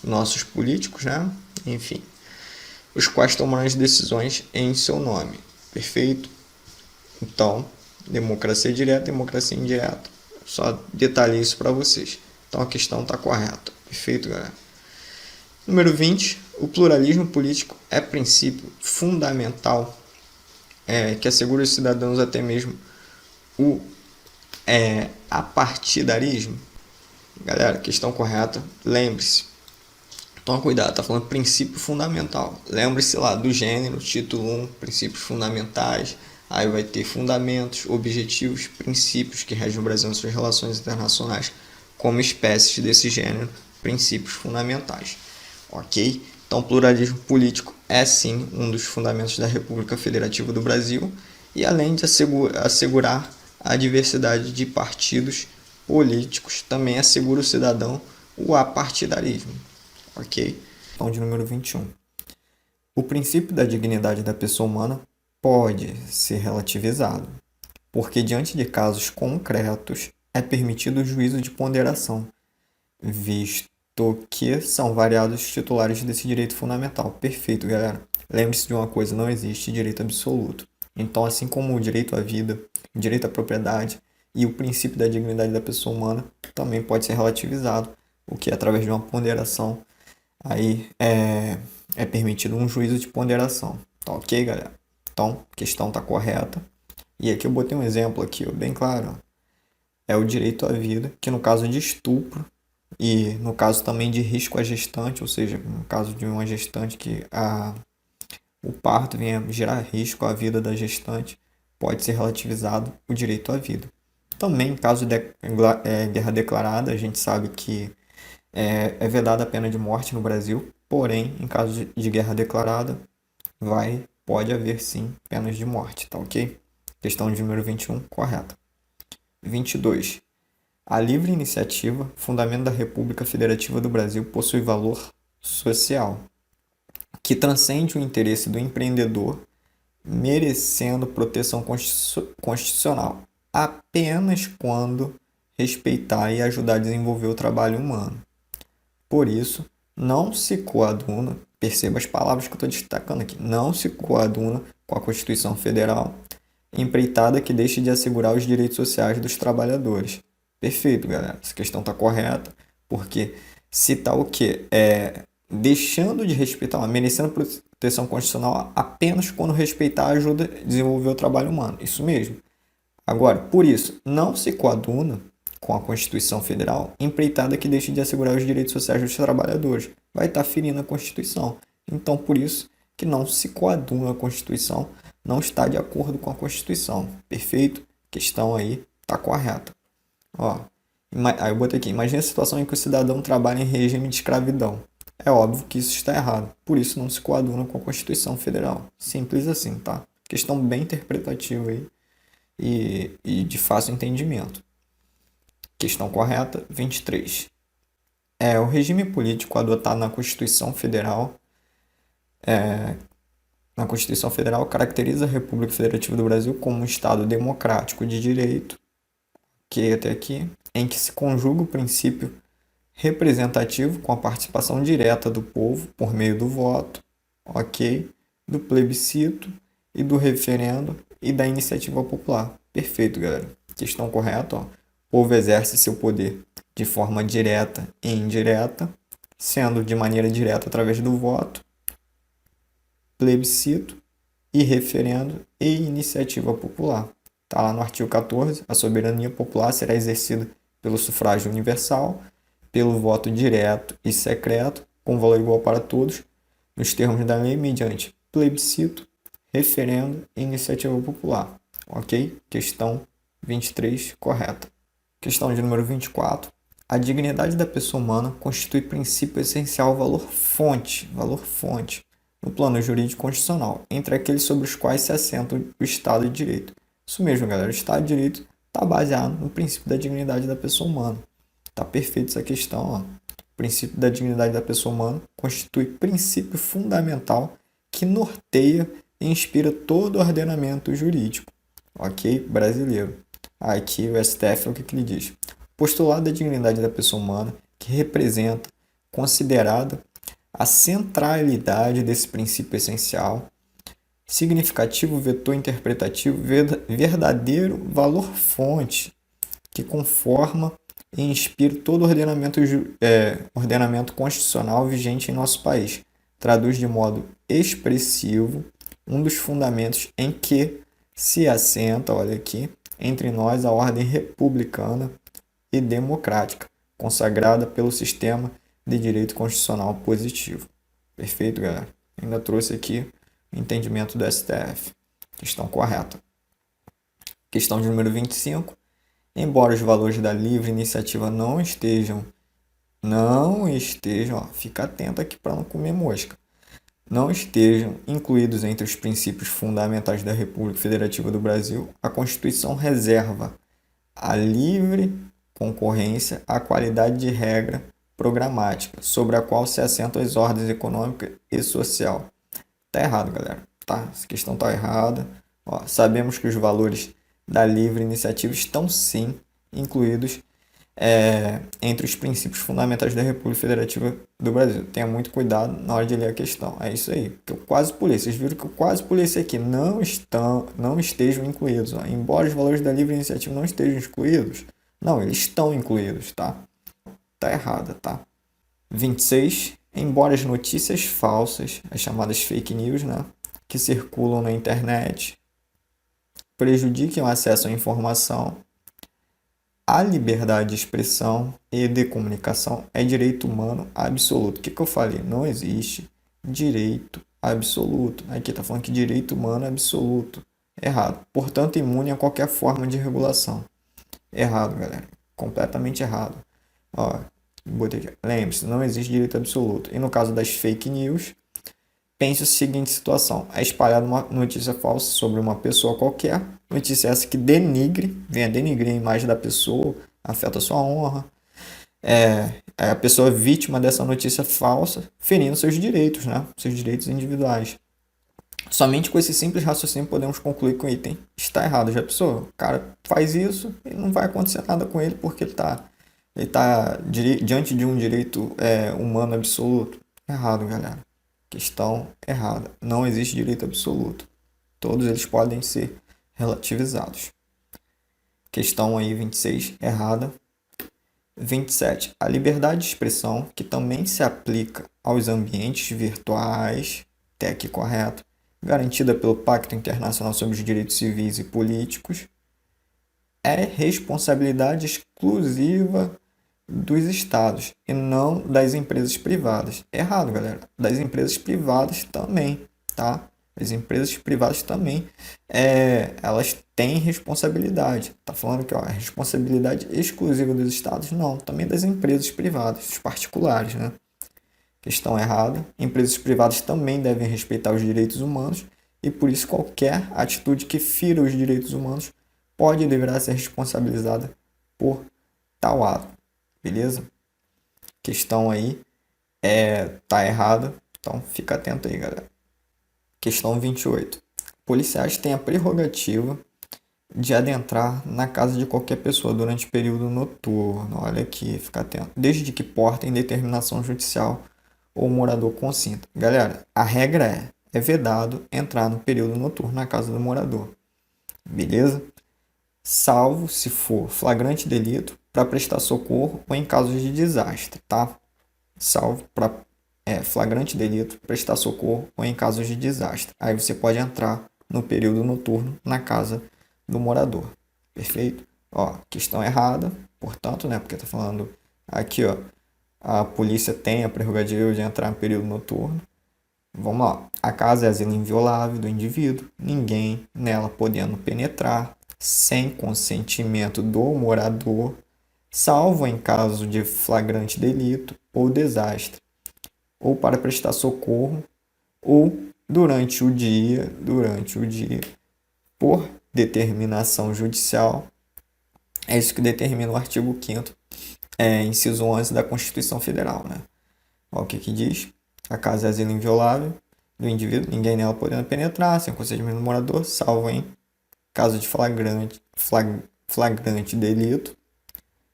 nossos políticos, né? Enfim. os quais tomarão as decisões em seu nome. Perfeito? Então, democracia direta, democracia indireta. Só detalhei isso para vocês. Então a questão está correta. Perfeito, galera? Número 20. O pluralismo político é princípio fundamental que assegura aos cidadãos até mesmo o apartidarismo. Galera, questão correta. Lembre-se. Toma cuidado, tá falando princípio fundamental. Lembre-se lá do gênero, título 1, princípios fundamentais. Aí vai ter fundamentos, objetivos, princípios que regem o Brasil nas suas relações internacionais como espécies desse gênero, princípios fundamentais. Ok? Então, pluralismo político é sim um dos fundamentos da República Federativa do Brasil e além de assegurar a diversidade de partidos políticos, também assegura o cidadão o apartidarismo. Ok? Então, de número 21. O princípio da dignidade da pessoa humana pode ser relativizado, porque diante de casos concretos é permitido o juízo de ponderação, visto que são variados os titulares desse direito fundamental. Perfeito, galera. Lembre-se de uma coisa, não existe direito absoluto. Então, assim como o direito à vida, o direito à propriedade e o princípio da dignidade da pessoa humana também pode ser relativizado, o que através de uma ponderação aí é permitido um juízo de ponderação. Tá ok, galera? Então, a questão está correta. E aqui eu botei um exemplo aqui, ó, bem claro. É o direito à vida, que no caso de estupro e no caso também de risco à gestante, ou seja, no caso de uma gestante que o parto venha gerar risco à vida da gestante, pode ser relativizado o direito à vida. Também, em caso de guerra declarada, a gente sabe que é vedada a pena de morte no Brasil, porém, em caso de guerra declarada, pode haver sim penas de morte, tá ok? Questão de número 21, correta. 22. A livre iniciativa, fundamento da República Federativa do Brasil, possui valor social, que transcende o interesse do empreendedor, merecendo proteção constitucional, apenas quando respeitar e ajudar a desenvolver o trabalho humano. Por isso, não se coaduna, perceba as palavras que eu estou destacando aqui, não se coaduna com a Constituição Federal, empreitada que deixe de assegurar os direitos sociais dos trabalhadores. Perfeito, galera. Essa questão está correta, porque se está o quê? Deixando de respeitar, merecendo proteção constitucional apenas quando respeitar ajuda a desenvolver o trabalho humano. Isso mesmo. Agora, por isso, não se coaduna com a Constituição Federal, empreitada que deixe de assegurar os direitos sociais dos trabalhadores. Vai estar ferindo a Constituição. Então, por isso que não se coaduna a Constituição, não está de acordo com a Constituição. Perfeito? Questão aí está correta. Ó, aí eu botei aqui, imagine a situação em que o cidadão trabalha em regime de escravidão. É óbvio que isso está errado, por isso não se coaduna com a Constituição Federal. Simples assim, tá? Questão bem interpretativa aí e de fácil entendimento. Questão correta, 23. O regime político adotado na Constituição Federal caracteriza a República Federativa do Brasil como um Estado democrático de direito, que até aqui, em que se conjuga o princípio representativo com a participação direta do povo por meio do voto, ok, do plebiscito e do referendo e da iniciativa popular. Perfeito, galera. Questão correta, ó. O povo exerce seu poder de forma direta e indireta, sendo de maneira direta através do voto, plebiscito e referendo e iniciativa popular. Está lá no artigo 14, a soberania popular será exercida pelo sufrágio universal, pelo voto direto e secreto, com valor igual para todos, nos termos da lei, mediante plebiscito, referendo e iniciativa popular. Ok? Questão 23, correta. Questão de número 24. A dignidade da pessoa humana constitui princípio essencial valor-fonte no plano jurídico constitucional, entre aqueles sobre os quais se assenta o Estado de Direito. Isso mesmo, galera. O Estado de Direito está baseado no princípio da dignidade da pessoa humana. Tá perfeito essa questão, ó. O princípio da dignidade da pessoa humana constitui princípio fundamental que norteia e inspira todo o ordenamento jurídico, ok? Brasileiro. Aqui o STF é o que ele diz. Postulado da dignidade da pessoa humana, que representa, considerada a centralidade desse princípio essencial, significativo vetor interpretativo, verdadeiro valor-fonte, que conforma e inspira todo o ordenamento constitucional vigente em nosso país. Traduz de modo expressivo um dos fundamentos em que se assenta, olha aqui, entre nós a ordem republicana e democrática, consagrada pelo sistema de direito constitucional positivo. Perfeito, galera? Ainda trouxe aqui o entendimento do STF. Questão correta. Questão de número 25. Embora os valores da livre iniciativa não estejam, ó, fica atento aqui para não comer mosca, não estejam incluídos entre os princípios fundamentais da República Federativa do Brasil, a Constituição reserva a livre concorrência à qualidade de regra programática, sobre a qual se assentam as ordens econômica e social. Tá errado, galera. Tá? Essa questão tá errada. Ó, sabemos que os valores da livre iniciativa estão sim incluídos entre os princípios fundamentais da República Federativa do Brasil. Tenha muito cuidado na hora de ler a questão. É isso aí. Que eu quase pulei. Vocês viram que eu quase pulei isso aqui. Não estejam incluídos. Ó. Embora os valores da livre iniciativa não estejam incluídos, não, eles estão incluídos, tá? Tá errada, tá? 26. Embora as notícias falsas, as chamadas fake news, né, que circulam na internet, prejudiquem o acesso à informação, a liberdade de expressão e de comunicação é direito humano absoluto. O que eu falei? Não existe direito absoluto. Aqui está falando que direito humano é absoluto. Errado. Portanto, imune a qualquer forma de regulação. Errado, galera. Completamente errado. Ó, lembre-se, não existe direito absoluto. E no caso das fake news, pense a seguinte situação: é espalhada uma notícia falsa sobre uma pessoa qualquer, notícia essa que venha denigrir a imagem da pessoa, afeta a sua honra, a pessoa é vítima dessa notícia falsa, ferindo seus direitos, né? Seus direitos individuais. Somente com esse simples raciocínio podemos concluir que o item está errado. Já pensou? O cara faz isso e não vai acontecer nada com ele porque ele está diante de um direito humano absoluto. Errado, galera. Questão errada. Não existe direito absoluto. Todos eles podem ser relativizados. Questão aí 26, errada. 27. A liberdade de expressão, que também se aplica aos ambientes virtuais, até aqui correto, garantida pelo Pacto Internacional sobre os Direitos Civis e Políticos, é responsabilidade exclusiva dos estados e não das empresas privadas. Errado, galera. Das empresas privadas também, tá? As empresas privadas também, elas têm responsabilidade. Tá falando que é responsabilidade exclusiva dos estados? Não, também das empresas privadas, dos particulares, né? Questão errada. Empresas privadas também devem respeitar os direitos humanos e por isso qualquer atitude que fira os direitos humanos pode e deverá ser responsabilizada por tal ato. Beleza? Questão aí tá errada, então fica atento aí, galera. Questão 28. Policiais têm a prerrogativa de adentrar na casa de qualquer pessoa durante o período noturno. Olha aqui, fica atento. Desde que portem determinação judicial ou morador consinta. Galera, a regra é vedado entrar no período noturno na casa do morador. Beleza? Salvo se for flagrante delito para prestar socorro ou em casos de desastre, tá? Salvo para flagrante delito, prestar socorro ou em casos de desastre. Aí você pode entrar no período noturno na casa do morador. Perfeito? Ó, questão errada, portanto, né? Porque tá falando aqui, ó, a polícia tem a prerrogativa de entrar no período noturno. Vamos lá. A casa é asilo inviolável do indivíduo, ninguém nela podendo penetrar sem consentimento do morador, salvo em caso de flagrante delito ou desastre, ou para prestar socorro, ou durante o dia, por determinação judicial. É isso que determina o artigo 5º, inciso 11 da Constituição Federal, né? Olha o que diz: a casa é asilo inviolável do indivíduo, ninguém nela podendo penetrar, sem consentimento do morador, salvo em caso de flagrante delito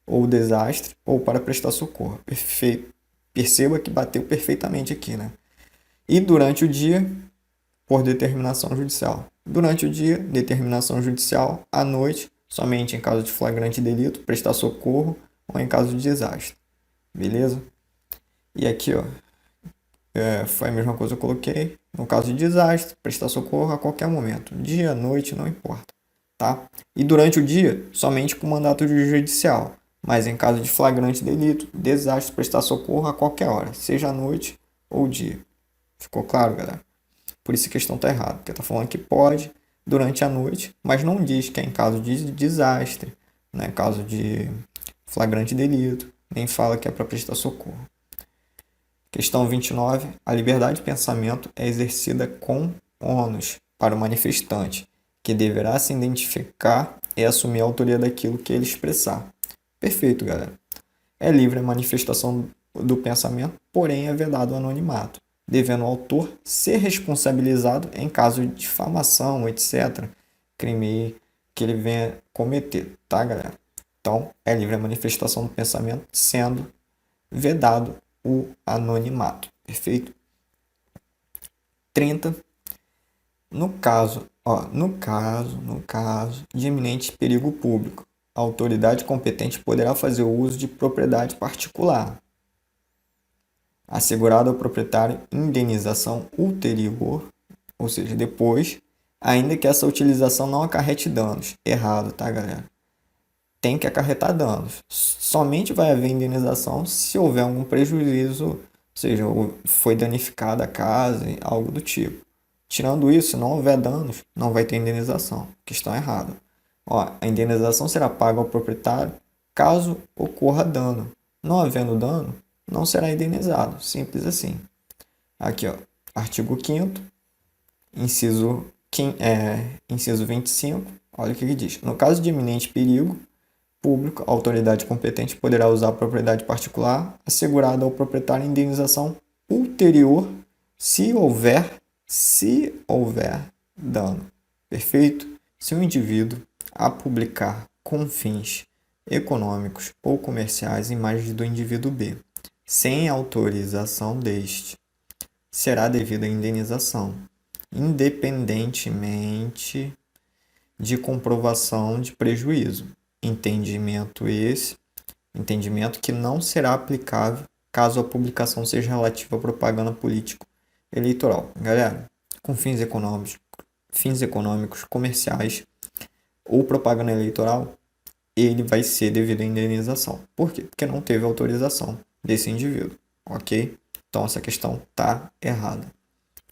ou desastre, ou para prestar socorro. Perfeito. Perceba que bateu perfeitamente aqui, né? E durante o dia, por determinação judicial. Durante o dia, determinação judicial. À noite, somente em caso de flagrante delito, prestar socorro ou em caso de desastre. Beleza? E aqui, ó, foi a mesma coisa que eu coloquei. No caso de desastre, prestar socorro a qualquer momento. Dia, noite, não importa. Tá? E durante o dia, somente com mandato judicial. Mas em caso de flagrante delito, desastre, prestar socorro a qualquer hora, seja à noite ou dia. Ficou claro, galera? Por isso a questão está errada, porque está falando que pode durante a noite, mas não diz que é em caso de desastre, não é caso de flagrante delito, nem fala que é para prestar socorro. Questão 29. A liberdade de pensamento é exercida com ônus para o manifestante, que deverá se identificar e assumir a autoria daquilo que ele expressar. Perfeito, galera. É livre a manifestação do pensamento, porém é vedado o anonimato, devendo o autor ser responsabilizado em caso de difamação, etc., crime que ele venha cometer, tá, galera? Então, é livre a manifestação do pensamento, sendo vedado o anonimato, perfeito? 30. No caso de iminente perigo público, a autoridade competente poderá fazer o uso de propriedade particular, assegurado ao proprietário indenização ulterior, ou seja, depois, ainda que essa utilização não acarrete danos. Errado, tá, galera? Tem que acarretar danos. Somente vai haver indenização se houver algum prejuízo, ou seja, foi danificada a casa, algo do tipo. Tirando isso, se não houver danos, não vai ter indenização. Questão errada. Ó, a indenização será paga ao proprietário caso ocorra dano. Não havendo dano, não será indenizado. Simples assim. Aqui, ó, artigo 5º, inciso 25. Olha o que ele diz. No caso de iminente perigo público, a autoridade competente poderá usar a propriedade particular assegurada ao proprietário indenização ulterior se houver dano. Perfeito? Se o indivíduo a publicar com fins econômicos ou comerciais imagens do indivíduo B, sem autorização deste, será devida a indenização, independentemente de comprovação de prejuízo. Entendimento que não será aplicável caso a publicação seja relativa à propaganda político eleitoral. Galera, com fins econômicos, comerciais ou propaganda eleitoral, ele vai ser devido à indenização. Por quê? Porque não teve autorização desse indivíduo, ok? Então essa questão está errada.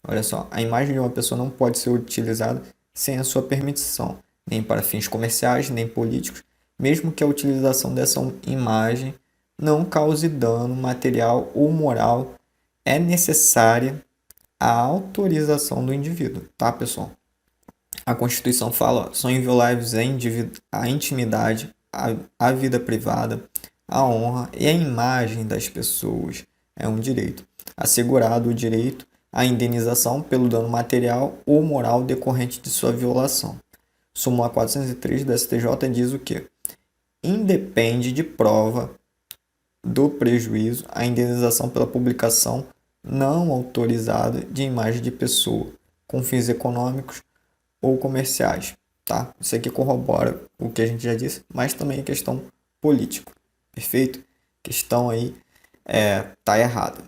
Olha só, a imagem de uma pessoa não pode ser utilizada sem a sua permissão, nem para fins comerciais, nem políticos, mesmo que a utilização dessa imagem não cause dano material ou moral, é necessária a autorização do indivíduo, tá, pessoal? A Constituição fala, são invioláveis a intimidade, a vida privada, a honra e a imagem das pessoas. É um direito. Assegurado o direito à indenização pelo dano material ou moral decorrente de sua violação. Súmula 403 do STJ diz o quê? Independe de prova do prejuízo a indenização pela publicação não autorizada de imagem de pessoa com fins econômicos ou comerciais, tá? Isso aqui corrobora o que a gente já disse, mas também é questão política, perfeito? Questão aí tá errada.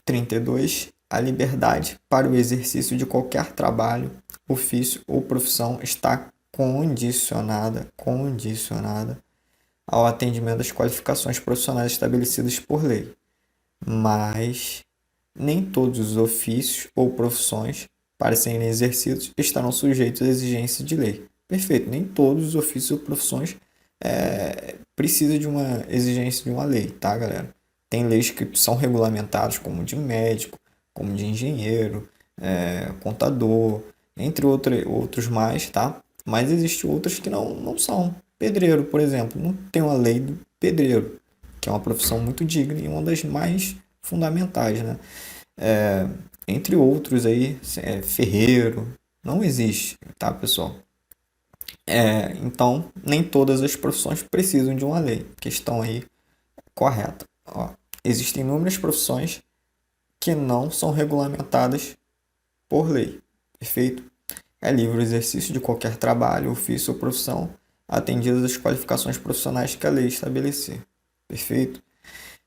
32. A liberdade para o exercício de qualquer trabalho, ofício ou profissão está condicionada ao atendimento das qualificações profissionais estabelecidas por lei. Mas nem todos os ofícios ou profissões para serem exercidos estarão sujeitos a exigências de lei. Perfeito, nem todos os ofícios ou profissões precisam de uma exigência de uma lei, tá, galera? Tem leis que são regulamentadas, como de médico, como de engenheiro, contador, entre outros mais, tá? Mas existem outras que não são. Pedreiro, por exemplo, não tem uma lei do pedreiro, que é uma profissão muito digna e uma das mais fundamentais, né? Entre outros aí, ferreiro, não existe, tá, pessoal? Então, nem todas as profissões precisam de uma lei. Questão aí correta. Ó, existem inúmeras profissões que não são regulamentadas por lei. Perfeito? É livre o exercício de qualquer trabalho, ofício ou profissão, atendidas as qualificações profissionais que a lei estabelecer. Perfeito?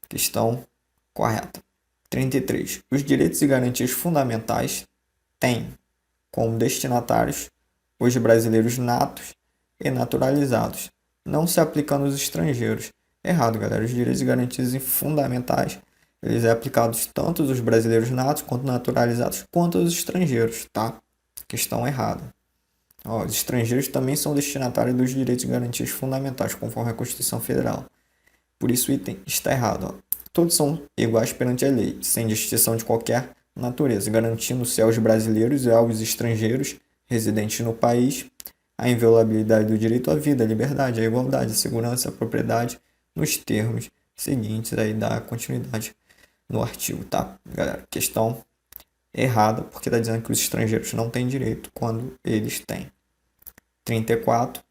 Questão correta. 33. Os direitos e garantias fundamentais têm como destinatários os brasileiros natos e naturalizados, não se aplicando aos estrangeiros. Errado, galera. Os direitos e garantias fundamentais, eles são aplicados tanto aos brasileiros natos, quanto naturalizados, quanto aos estrangeiros, tá? Questão errada. Ó, os estrangeiros também são destinatários dos direitos e garantias fundamentais, conforme a Constituição Federal. Por isso o item está errado. Ó. Todos são iguais perante a lei, sem distinção de qualquer natureza, garantindo-se aos brasileiros e aos estrangeiros residentes no país a inviolabilidade do direito à vida, à liberdade, à igualdade, à segurança, à propriedade, nos termos seguintes aí da continuidade no artigo, tá? Galera, questão errada, porque está dizendo que os estrangeiros não têm direito quando eles têm. 34.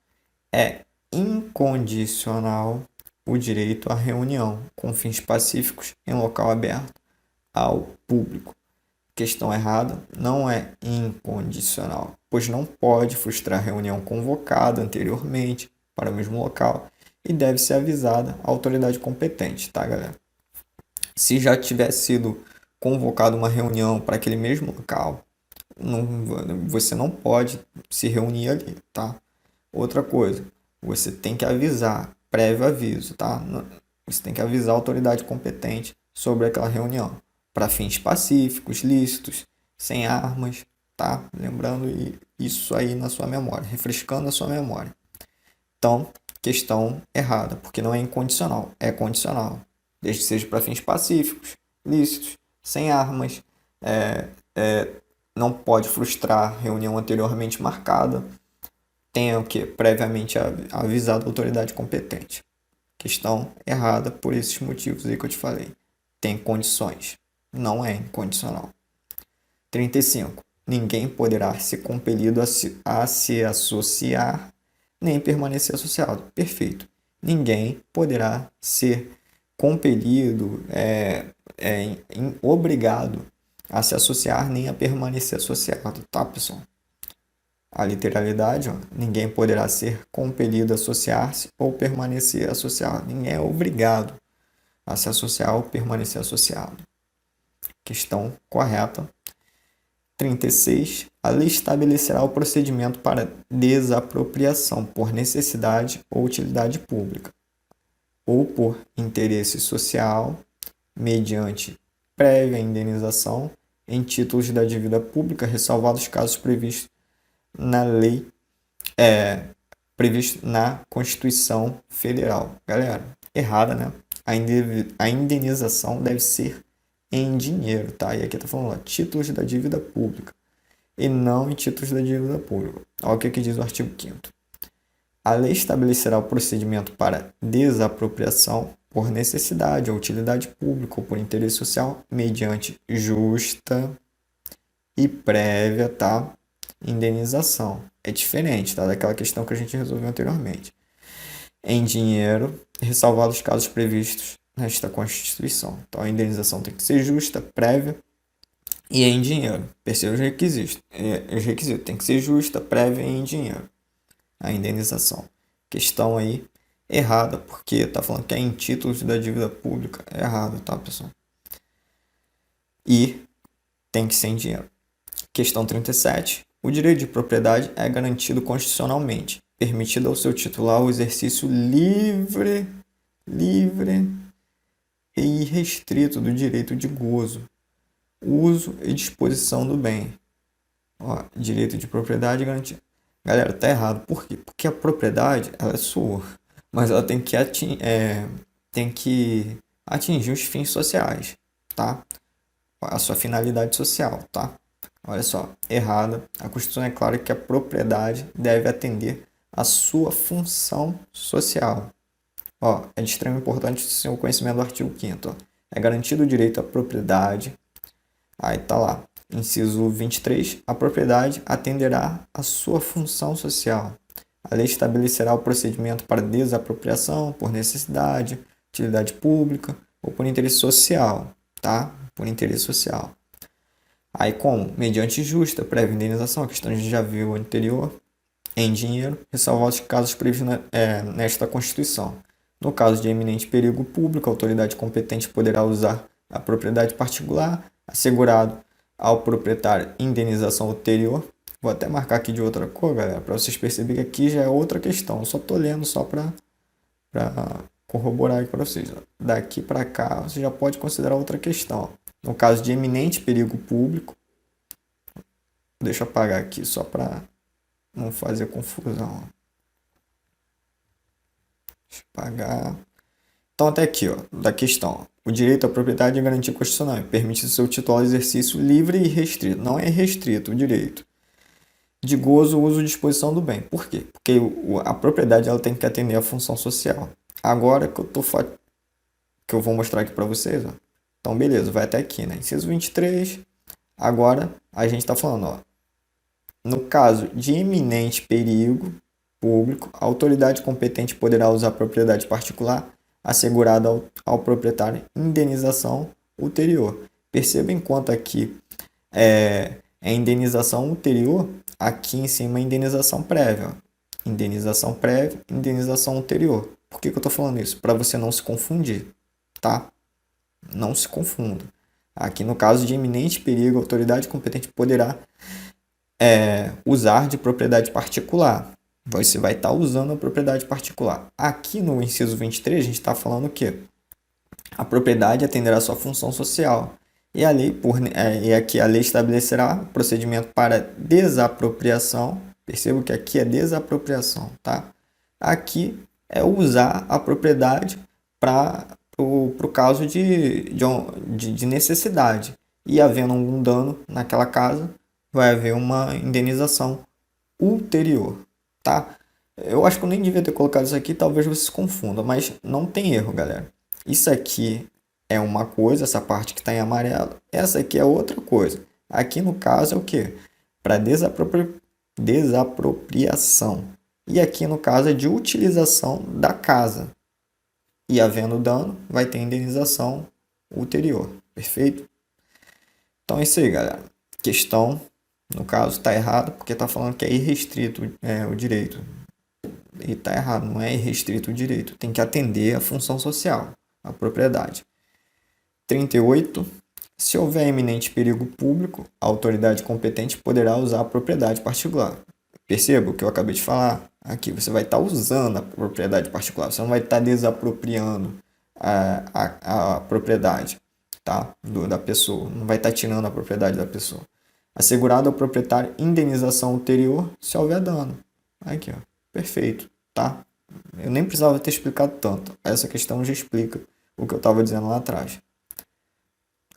É incondicional o direito à reunião com fins pacíficos em local aberto ao público. Questão errada, não é incondicional, pois não pode frustrar reunião convocada anteriormente para o mesmo local e deve ser avisada a autoridade competente, tá, galera? Se já tiver sido convocada uma reunião para aquele mesmo local, você não pode se reunir ali, tá? Outra coisa, você tem que avisar, prévio aviso, tá? Você tem que avisar a autoridade competente sobre aquela reunião, para fins pacíficos, lícitos, sem armas, tá? Lembrando isso aí na sua memória, refrescando a sua memória. Então, questão errada, porque não é incondicional, é condicional. Desde que seja para fins pacíficos, lícitos, sem armas, não pode frustrar reunião anteriormente marcada, tenha o que previamente avisado a autoridade competente. Questão errada por esses motivos aí que eu te falei. Tem condições, não é incondicional. 35. Ninguém poderá ser compelido a se associar nem permanecer associado. Perfeito. Ninguém poderá ser compelido, obrigado a se associar nem a permanecer associado, tá, pessoal? A literalidade, ó, ninguém poderá ser compelido a associar-se ou permanecer associado. Ninguém é obrigado a se associar ou permanecer associado. Questão correta. 36. A lei estabelecerá o procedimento para desapropriação por necessidade ou utilidade pública, ou por interesse social, mediante prévia indenização em títulos da dívida pública, ressalvados os casos previstos na lei, previsto na Constituição Federal. Galera, errada, né? A indenização deve ser em dinheiro, tá? E aqui tá falando, ó, títulos da dívida pública e não em títulos da dívida pública. Olha o que diz o artigo 5º. A lei estabelecerá o procedimento para desapropriação por necessidade ou utilidade pública ou por interesse social mediante justa e prévia, tá? Indenização. É diferente, tá? Daquela questão que a gente resolveu anteriormente. Em dinheiro, ressalvados os casos previstos nesta Constituição. Então, a indenização tem que ser justa, prévia e em dinheiro. Perceba os requisitos. Os requisitos tem que ser justa, prévia e em dinheiro. A indenização. Questão aí errada, porque tá falando que é em títulos da dívida pública. É errado, tá, pessoal? E tem que ser em dinheiro. Questão 37. O direito de propriedade é garantido constitucionalmente, permitido ao seu titular o exercício livre e irrestrito do direito de gozo, uso e disposição do bem. Ó, direito de propriedade garantido. Galera, tá errado. Por quê? Porque a propriedade, ela é sua, mas ela tem que atingir os fins sociais, tá? A sua finalidade social, tá? Olha só, errada. A Constituição é clara que a propriedade deve atender à sua função social. Ó, é de extrema importância o conhecimento do artigo 5º. É garantido o direito à propriedade. Aí tá lá, inciso 23. A propriedade atenderá à sua função social. A lei estabelecerá o procedimento para desapropriação por necessidade, utilidade pública ou por interesse social, tá? Por interesse social. Aí como? Mediante justa, prévia indenização, a questão a gente já viu anterior, em dinheiro, ressalvar os casos previstos nesta Constituição. No caso de eminente perigo público, a autoridade competente poderá usar a propriedade particular, assegurado ao proprietário indenização ulterior. Vou até marcar aqui de outra cor, galera, para vocês perceberem que aqui já é outra questão. Eu só estou lendo só para corroborar aqui para vocês. Daqui para cá, você já pode considerar outra questão. No caso de eminente perigo público, deixa eu apagar aqui só para não fazer confusão. Deixa eu apagar. Então, até aqui, ó, da questão. O direito à propriedade é garantia constitucional e permite o seu titular exercício livre e restrito. Não é restrito o direito de gozo, uso e disposição do bem. Por quê? Porque a propriedade ela tem que atender à função social. Agora que eu vou mostrar aqui para vocês, ó. Então, beleza, vai até aqui, né? Inciso 23. Agora, a gente está falando, ó. No caso de eminente perigo público, a autoridade competente poderá usar a propriedade particular assegurada ao proprietário indenização ulterior. Perceba enquanto aqui é indenização ulterior, aqui em cima é indenização prévia. Indenização prévia, indenização ulterior. Por que eu estou falando isso? Para você não se confundir, tá? Não se confunda. Aqui no caso de iminente perigo, a autoridade competente poderá usar de propriedade particular. Você vai estar usando a propriedade particular. Aqui no inciso 23, a gente está falando o quê? A propriedade atenderá à sua função social. E aqui a lei estabelecerá procedimento para desapropriação. Perceba que aqui é desapropriação, tá? Aqui é usar a propriedade para o caso de necessidade. E havendo algum dano naquela casa, vai haver uma indenização ulterior, tá? Eu acho que eu nem devia ter colocado isso aqui, talvez você se confunda, mas não tem erro, galera. Isso aqui é uma coisa, essa parte que está em amarelo, essa aqui é outra coisa. Aqui no caso é o que? Para desapropriação. E aqui no caso é de utilização da casa. E havendo dano, vai ter indenização ulterior, perfeito? Então é isso aí, galera. Questão, no caso, está errado, porque está falando que é irrestrito o direito. E está errado, não é irrestrito o direito. Tem que atender a função social, a propriedade. 38. Se houver iminente perigo público, a autoridade competente poderá usar a propriedade particular. Perceba o que eu acabei de falar? Aqui você vai estar usando a propriedade particular, você não vai estar desapropriando a propriedade, tá? Da pessoa, não vai estar tirando a propriedade da pessoa. Assegurado ao proprietário indenização ulterior se houver dano. Aqui, ó, perfeito, tá? Eu nem precisava ter explicado tanto. Essa questão já explica o que eu estava dizendo lá atrás.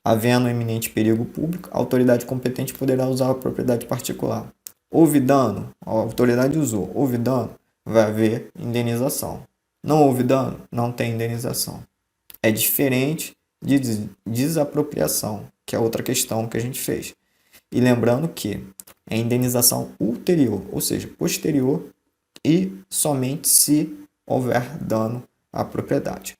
Havendo iminente perigo público, a autoridade competente poderá usar a propriedade particular. Houve dano, a autoridade usou. Houve dano, vai haver indenização. Não houve dano, não tem indenização. É diferente de desapropriação, que é outra questão que a gente fez. E lembrando que é indenização ulterior, ou seja, posterior e somente se houver dano à propriedade.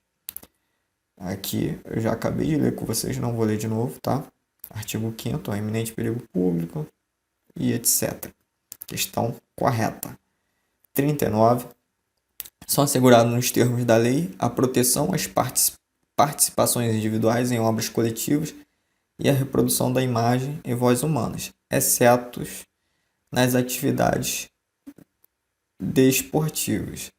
Aqui eu já acabei de ler com vocês, não vou ler de novo, tá? Artigo 5º, iminente perigo público e etc. Questão correta. 39. São assegurados nos termos da lei a proteção às participações individuais em obras coletivas e a reprodução da imagem e voz humanas, exceto nas atividades desportivas.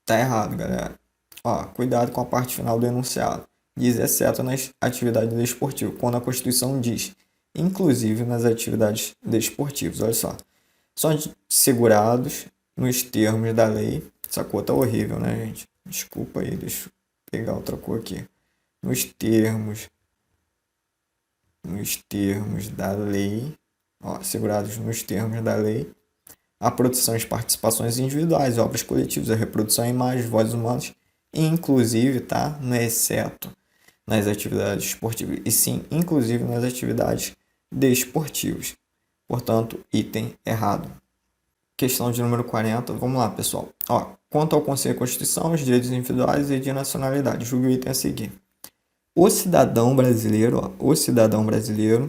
Tá errado, galera. Ó, cuidado com a parte final do enunciado. Diz exceto nas atividades desportivas, quando a Constituição diz inclusive nas atividades desportivas. Olha só. São segurados nos termos da lei. Essa cor tá horrível, né, gente? Desculpa aí, deixa eu pegar outra cor aqui. Nos termos da lei, ó, segurados nos termos da lei, a proteção às participações individuais, obras coletivas, a reprodução em imagens, vozes humanas, inclusive, tá? Não é exceto nas atividades esportivas, e sim, inclusive nas atividades desportivas. Portanto, item errado. Questão de número 40, vamos lá, pessoal. Ó, quanto ao Conselho de Constituição, os direitos individuais e de nacionalidade, julgue o item a seguir. O cidadão brasileiro, o cidadão brasileiro,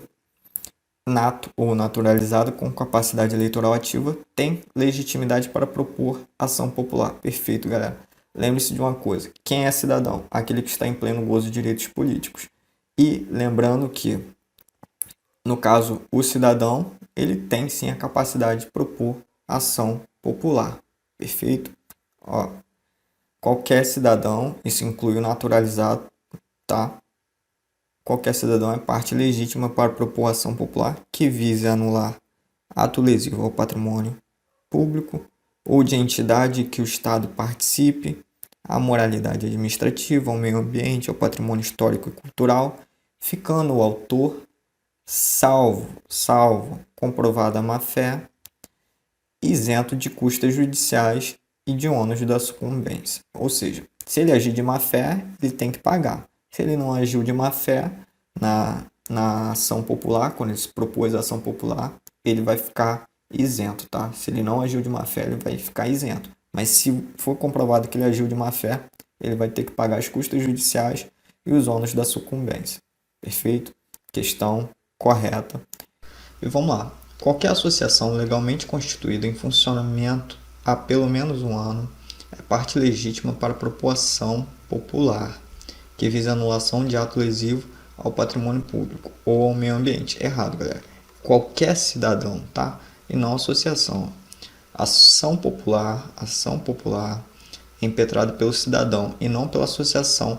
nato ou naturalizado com capacidade eleitoral ativa, tem legitimidade para propor ação popular. Perfeito, galera. Lembre-se de uma coisa: quem é cidadão? Aquele que está em pleno gozo de direitos políticos. E lembrando que, no caso, o cidadão, ele tem sim a capacidade de propor ação popular. Perfeito? Ó, qualquer cidadão, isso inclui o naturalizado, tá? Qualquer cidadão é parte legítima para propor ação popular que vise anular ato lesivo ao patrimônio público ou de entidade que o Estado participe, à moralidade administrativa, ao meio ambiente, ao patrimônio histórico e cultural, ficando o autor salvo comprovada má-fé, isento de custas judiciais e de ônus da sucumbência. Ou seja, se ele agir de má-fé, ele tem que pagar. Se ele não agiu de má-fé na ação popular, quando ele se propôs a ação popular, ele vai ficar isento, tá? Se ele não agiu de má-fé, ele vai ficar isento. Mas se for comprovado que ele agiu de má-fé, ele vai ter que pagar as custas judiciais e os ônus da sucumbência. Perfeito? Questão correta. E vamos lá. Qualquer associação legalmente constituída em funcionamento há pelo menos um ano é parte legítima para propor ação popular que visa anulação de ato lesivo ao patrimônio público ou ao meio ambiente. Errado, galera. Qualquer cidadão, tá? E não associação. Ação popular é impetrada pelo cidadão e não pela associação,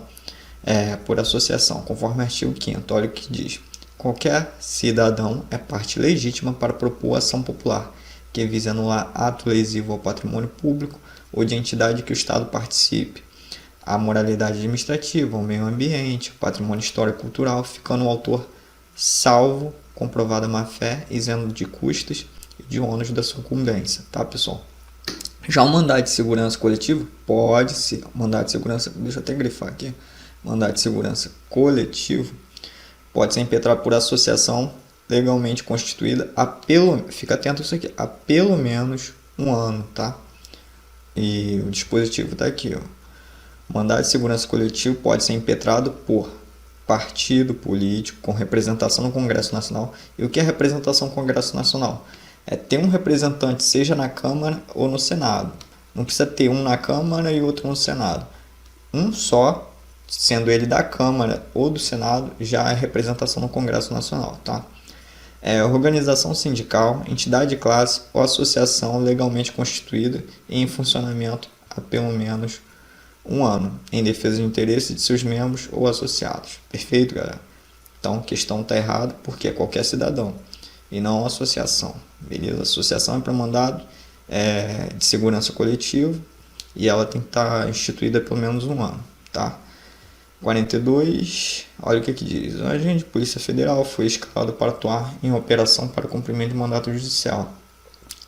por associação, conforme o artigo 5º. Olha o que diz. Qualquer cidadão é parte legítima para propor ação popular que vise anular ato lesivo ao patrimônio público ou de entidade que o Estado participe, a moralidade administrativa, o meio ambiente, o patrimônio histórico e cultural, ficando o autor salvo comprovada má-fé, isento de custas e de ônus da sucumbência, tá, pessoal? Já o mandado de segurança coletivo pode ser, mandado de segurança, deixa eu até grifar aqui, mandado de segurança coletivo pode ser impetrado por associação legalmente constituída fica atento a isso aqui, há pelo menos um ano, tá? E o dispositivo tá aqui, ó. Mandado de segurança coletivo pode ser impetrado por partido político com representação no Congresso Nacional. E o que é representação no Congresso Nacional? É ter um representante, seja na Câmara ou no Senado. Não precisa ter um na Câmara e outro no Senado. Um só, sendo ele da Câmara ou do Senado, já é representação no Congresso Nacional, tá? Organização sindical, entidade de classe ou associação legalmente constituída e em funcionamento há pelo menos um ano, em defesa de interesses de seus membros ou associados. Perfeito, galera? Então, a questão está errada porque é qualquer cidadão e não associação. Beleza? Associação é para mandado de segurança coletiva e ela tem que estar instituída há pelo menos um ano, tá? 42, olha o que diz. O agente de Polícia Federal foi escalado para atuar em operação para cumprimento de mandato judicial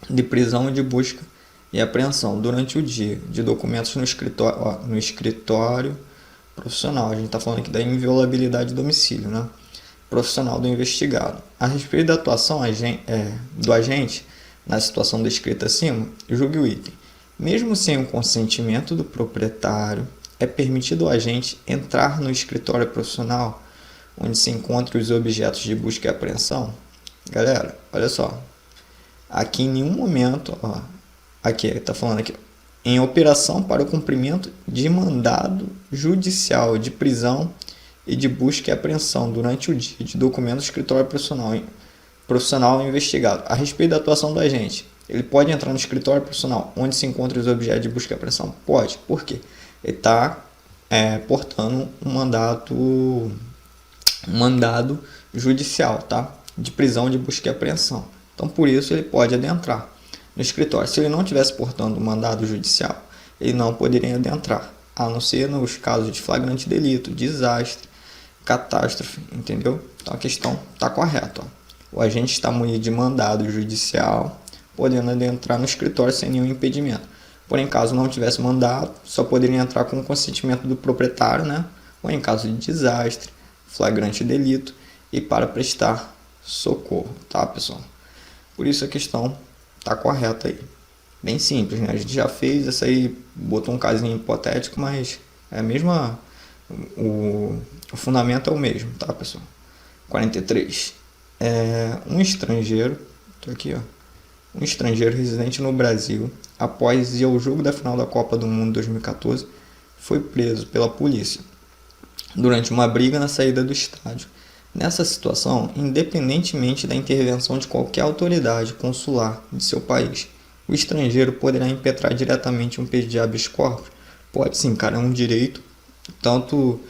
de prisão e de busca e apreensão durante o dia de documentos no escritório profissional. A gente está falando aqui da inviolabilidade do domicílio, né? Profissional do investigado. A respeito da atuação do agente na situação descrita acima, julgue o item. Mesmo sem o consentimento do proprietário, é permitido ao agente entrar no escritório profissional onde se encontram os objetos de busca e apreensão? Galera, olha só. Aqui em nenhum momento, aqui está falando aqui, em operação para o cumprimento de mandado judicial de prisão e de busca e apreensão durante o dia de documentos do escritório profissional investigado. A respeito da atuação do agente, ele pode entrar no escritório profissional onde se encontram os objetos de busca e apreensão? Pode. Por quê? Ele está portando um mandado judicial, tá? De prisão, de busca e apreensão. Então, por isso, ele pode adentrar no escritório. Se ele não estivesse portando um mandado judicial, ele não poderia adentrar, a não ser nos casos de flagrante delito, desastre, catástrofe, entendeu? Então, a questão está correta. O agente está munido de mandado judicial, podendo adentrar no escritório sem nenhum impedimento. Porém, caso não tivesse mandado, só poderia entrar com o consentimento do proprietário, né? Ou em caso de desastre, flagrante delito e para prestar socorro, tá, pessoal? Por isso a questão tá correta aí. Bem simples, né? A gente já fez essa aí, botou um casinho hipotético, mas é a O fundamento é o mesmo, tá, pessoal? 43. Um estrangeiro, tô aqui, ó. Um estrangeiro residente no Brasil, após ir ao jogo da final da Copa do Mundo 2014, foi preso pela polícia durante uma briga na saída do estádio. Nessa situação, independentemente da intervenção de qualquer autoridade consular de seu país, o estrangeiro poderá impetrar diretamente um pedido de habeas corpus. Pode sim, cara, é um direito tanto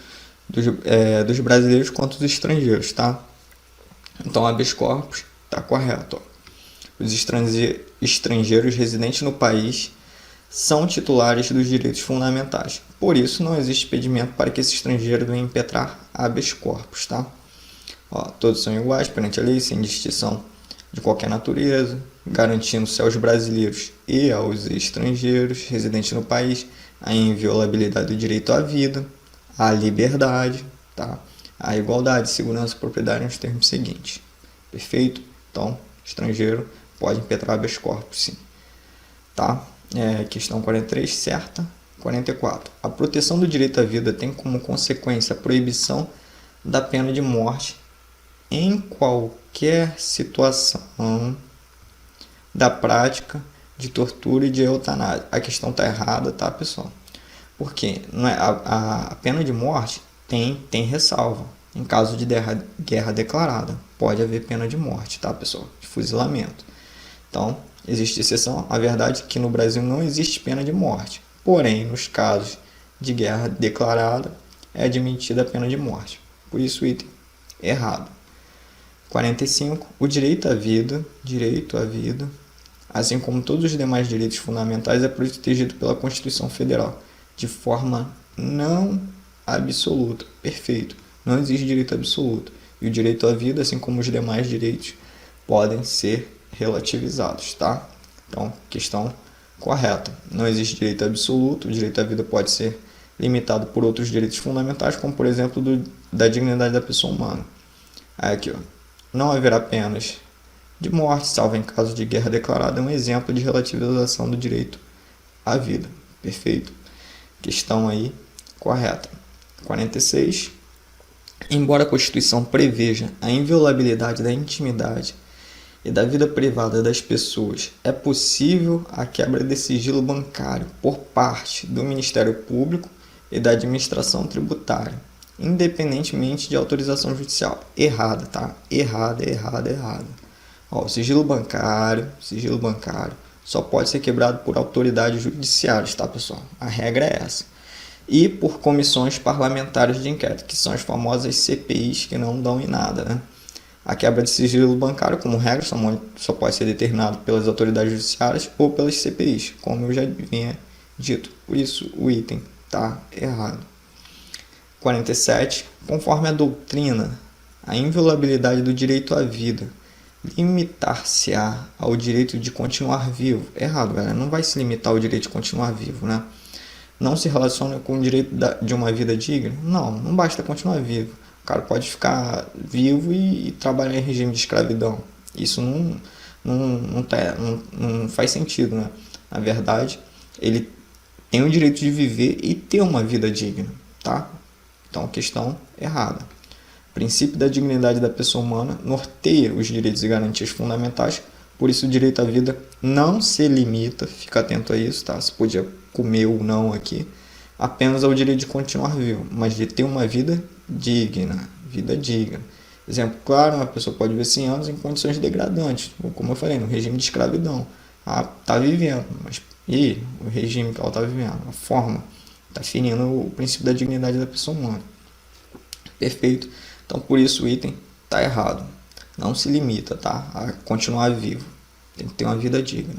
dos brasileiros quanto dos estrangeiros, tá? Então, habeas corpus está correto. Ó. Os estrangeiros residentes no país são titulares dos direitos fundamentais. Por isso, não existe impedimento para que esse estrangeiro venha impetrar habeas corpus, tá? Ó, todos são iguais perante a lei, sem distinção de qualquer natureza, garantindo-se aos brasileiros e aos estrangeiros residentes no país a inviolabilidade do direito à vida, à liberdade, tá? A igualdade, segurança e propriedade nos termos seguintes. Perfeito? Então, estrangeiro pode impetrar habeas corpus, sim. Tá? Questão 43, certa. 44. A proteção do direito à vida tem como consequência a proibição da pena de morte em qualquer situação da prática de tortura e de eutanásia. A questão está errada, tá, pessoal? Porque não é, a pena de morte tem ressalva. Em caso de guerra declarada, pode haver pena de morte, tá, pessoal? De fuzilamento. Então, existe exceção. A verdade é que no Brasil não existe pena de morte. Porém, nos casos de guerra declarada, é admitida a pena de morte. Por isso, item errado. 45. O direito à vida, assim como todos os demais direitos fundamentais, é protegido pela Constituição Federal, de forma não absoluta. Perfeito. Não existe direito absoluto. E o direito à vida, assim como os demais direitos, podem ser relativizados, tá? Então, questão correta. Não existe direito absoluto. O direito à vida pode ser limitado por outros direitos fundamentais, como, por exemplo, da dignidade da pessoa humana. Aí aqui, ó. Não haverá penas de morte, salvo em caso de guerra declarada, é um exemplo de relativização do direito à vida. Perfeito? Questão aí correta. 46. Embora a Constituição preveja a inviolabilidade da intimidade e da vida privada das pessoas, é possível a quebra de sigilo bancário por parte do Ministério Público e da administração tributária, independentemente de autorização judicial. Errada, tá? Errada. Ó, o sigilo bancário só pode ser quebrado por autoridades judiciárias, tá, pessoal? A regra é essa. E por comissões parlamentares de inquérito, que são as famosas CPIs que não dão em nada, né? A quebra de sigilo bancário, como regra, só pode ser determinado pelas autoridades judiciárias ou pelas CPIs, como eu já vinha dito. Por isso, o item está errado. 47. Conforme a doutrina, a inviolabilidade do direito à vida limitar-se-á ao direito de continuar vivo. Errado, galera. Não vai se limitar ao direito de continuar vivo, né? Não se relaciona com o direito de uma vida digna? Não basta continuar vivo. O cara pode ficar vivo e trabalhar em regime de escravidão. Isso não faz sentido, né? Na verdade, ele tem o direito de viver e ter uma vida digna, tá? Então, questão errada. O princípio da dignidade da pessoa humana norteia os direitos e garantias fundamentais. Por isso, o direito à vida não se limita, fica atento a isso, tá? Se podia comer ou não aqui, apenas ao direito de continuar vivo, mas de ter uma vida digna. Exemplo claro, uma pessoa pode viver 100 anos em condições degradantes, ou como eu falei, no regime de escravidão. Tá vivendo, mas e o regime que ela tá vivendo, a forma, tá ferindo o princípio da dignidade da pessoa humana. Perfeito? Então, por isso o item tá errado. Não se limita, tá, a continuar vivo. Tem que ter uma vida digna.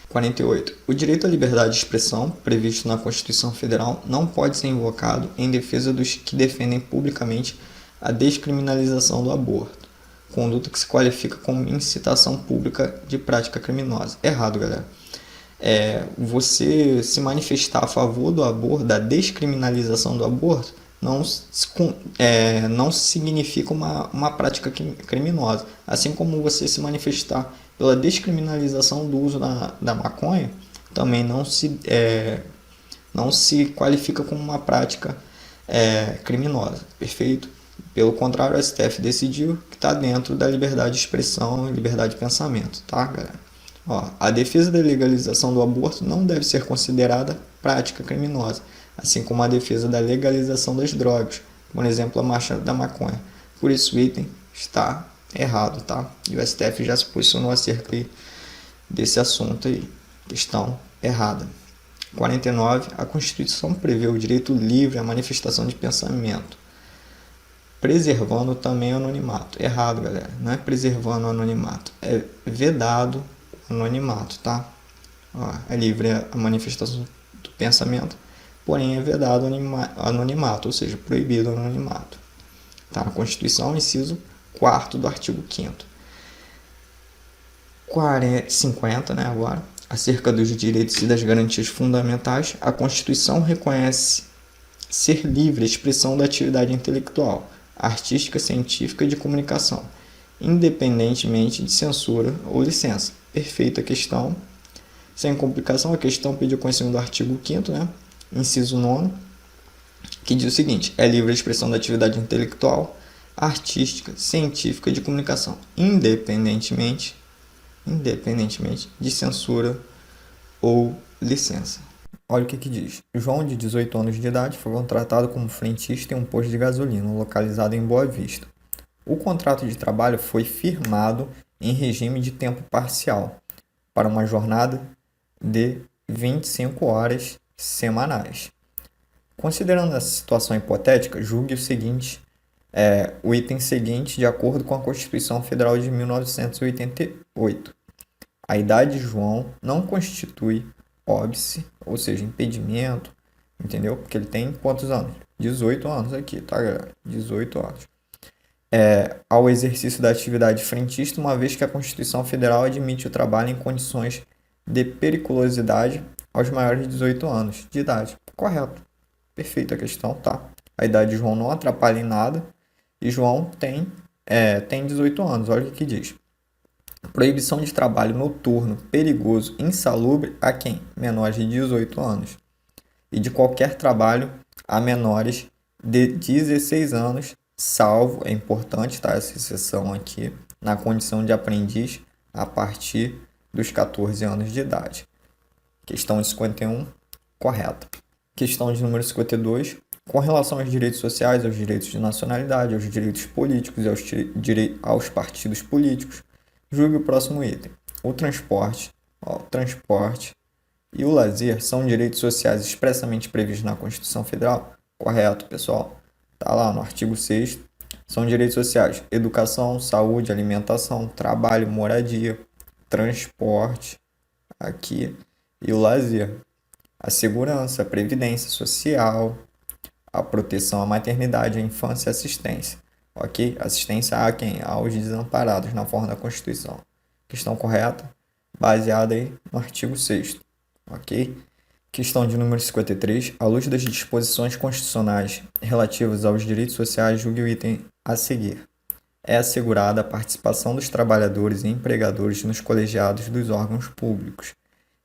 48. O direito à liberdade de expressão, previsto na Constituição Federal, não pode ser invocado em defesa dos que defendem publicamente a descriminalização do aborto, conduta que se qualifica como incitação pública de prática criminosa. Errado, galera. Você se manifestar a favor do aborto, da descriminalização do aborto, não significa uma prática criminosa. Assim como você se manifestar pela descriminalização do uso da maconha, também não se qualifica como uma prática criminosa, perfeito? Pelo contrário, o STF decidiu que está dentro da liberdade de expressão e liberdade de pensamento, tá, galera? Ó, a defesa da legalização do aborto não deve ser considerada prática criminosa, assim como a defesa da legalização das drogas, por exemplo, a marcha da maconha. Por isso, o item está errado, tá? E o STF já se posicionou acerca desse assunto aí. Questão errada. 49. A Constituição prevê o direito livre à manifestação de pensamento, preservando também o anonimato. Errado, galera. Não é preservando o anonimato, é vedado o anonimato, tá? Ó, é livre a manifestação do pensamento, porém é vedado o anonimato, ou seja, proibido o anonimato. Tá na Constituição, inciso 4º do artigo 5º. 50, né, agora, acerca dos direitos e das garantias fundamentais, a Constituição reconhece ser livre a expressão da atividade intelectual, artística, científica e de comunicação, independentemente de censura ou licença. Perfeita questão. Sem complicação, a questão pediu conhecimento do artigo 5º, né, inciso 9º, que diz o seguinte: é livre a expressão da atividade intelectual, artística, científica e de comunicação, independentemente de censura ou licença. Olha o que diz. João, de 18 anos de idade, foi contratado como frentista em um posto de gasolina localizado em Boa Vista. O contrato de trabalho foi firmado em regime de tempo parcial, para uma jornada de 25 horas semanais. Considerando essa situação hipotética, julgue o item seguinte de acordo com a Constituição Federal de 1988. A idade de João não constitui óbice, ou seja, impedimento, entendeu? Porque ele tem quantos anos? 18 anos aqui, tá, galera? 18 anos. Ao exercício da atividade frentista, uma vez que a Constituição Federal admite o trabalho em condições de periculosidade aos maiores de 18 anos de idade. Correto. Perfeita a questão, tá? A idade de João não atrapalha em nada e João tem 18 anos. Olha o que diz. Proibição de trabalho noturno, perigoso, insalubre a quem? Menores de 18 anos. E de qualquer trabalho a menores de 16 anos, salvo, é importante, tá, essa exceção aqui, na condição de aprendiz a partir dos 14 anos de idade. Questão 51, correta. Questão de número 52. Com relação aos direitos sociais, aos direitos de nacionalidade, aos direitos políticos e aos partidos políticos, julgue o próximo item. O transporte e o lazer são direitos sociais expressamente previstos na Constituição Federal? Correto, pessoal. Está lá no artigo 6º. São direitos sociais: educação, saúde, alimentação, trabalho, moradia, transporte, aqui, e o lazer. A segurança, a previdência social, a proteção à maternidade, à infância e assistência. Ok? Assistência a quem? Aos desamparados, na forma da Constituição. Questão correta, baseada aí no artigo 6º. Ok? Questão de número 53. À luz das disposições constitucionais relativas aos direitos sociais, julgue o item a seguir. É assegurada a participação dos trabalhadores e empregadores nos colegiados dos órgãos públicos,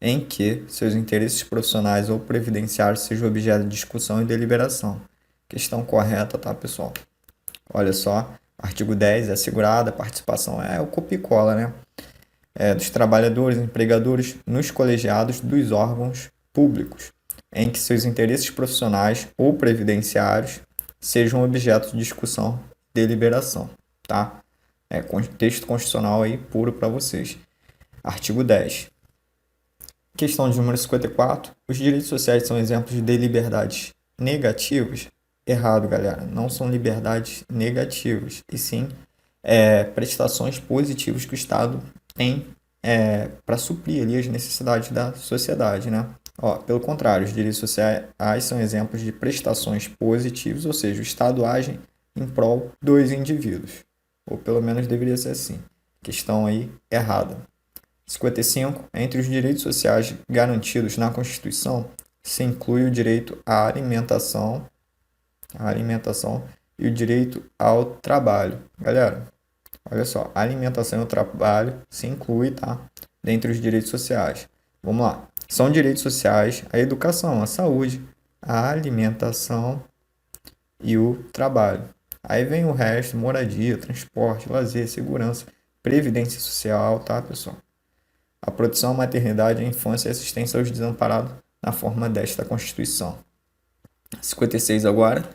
em que seus interesses profissionais ou previdenciários sejam objeto de discussão e deliberação. Questão correta, tá, pessoal? Olha só, artigo 10, é assegurada a participação, o copia e cola, né? Dos trabalhadores e empregadores nos colegiados dos órgãos públicos, em que seus interesses profissionais ou previdenciários sejam objeto de discussão e deliberação, tá? Texto constitucional aí puro para vocês. Artigo 10. Questão de número 54. Os direitos sociais são exemplos de liberdades negativas? Errado, galera. Não são liberdades negativas, e sim prestações positivas que o Estado tem para suprir ali as necessidades da sociedade, né? Pelo contrário, os direitos sociais são exemplos de prestações positivas, ou seja, o Estado age em prol dos indivíduos. Ou pelo menos deveria ser assim. Questão aí errada. 55. Entre os direitos sociais garantidos na Constituição, se inclui o direito à alimentação e o direito ao trabalho. Galera, olha só, a alimentação e o trabalho se inclui, tá? Dentre os direitos sociais. Vamos lá. São direitos sociais a educação, a saúde, a alimentação e o trabalho. Aí vem o resto, moradia, transporte, lazer, segurança, previdência social, tá, pessoal? A proteção à maternidade, à infância e assistência aos desamparados na forma desta Constituição. 56 agora.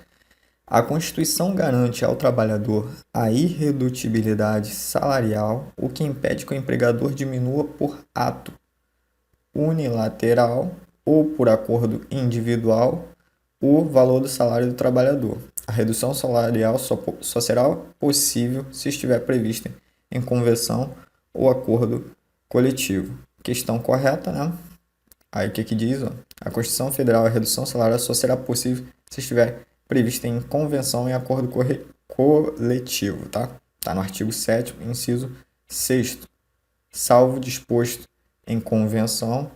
A Constituição garante ao trabalhador a irredutibilidade salarial, o que impede que o empregador diminua por ato unilateral ou por acordo individual o valor do salário do trabalhador. A redução salarial só será possível se estiver prevista em convenção ou acordo coletivo. Questão correta, né? Aí o que diz? Ó? A Constituição Federal, a redução salarial só será possível se estiver prevista em convenção e acordo coletivo, tá? Tá no artigo 7º, inciso 6º, salvo disposto em convenção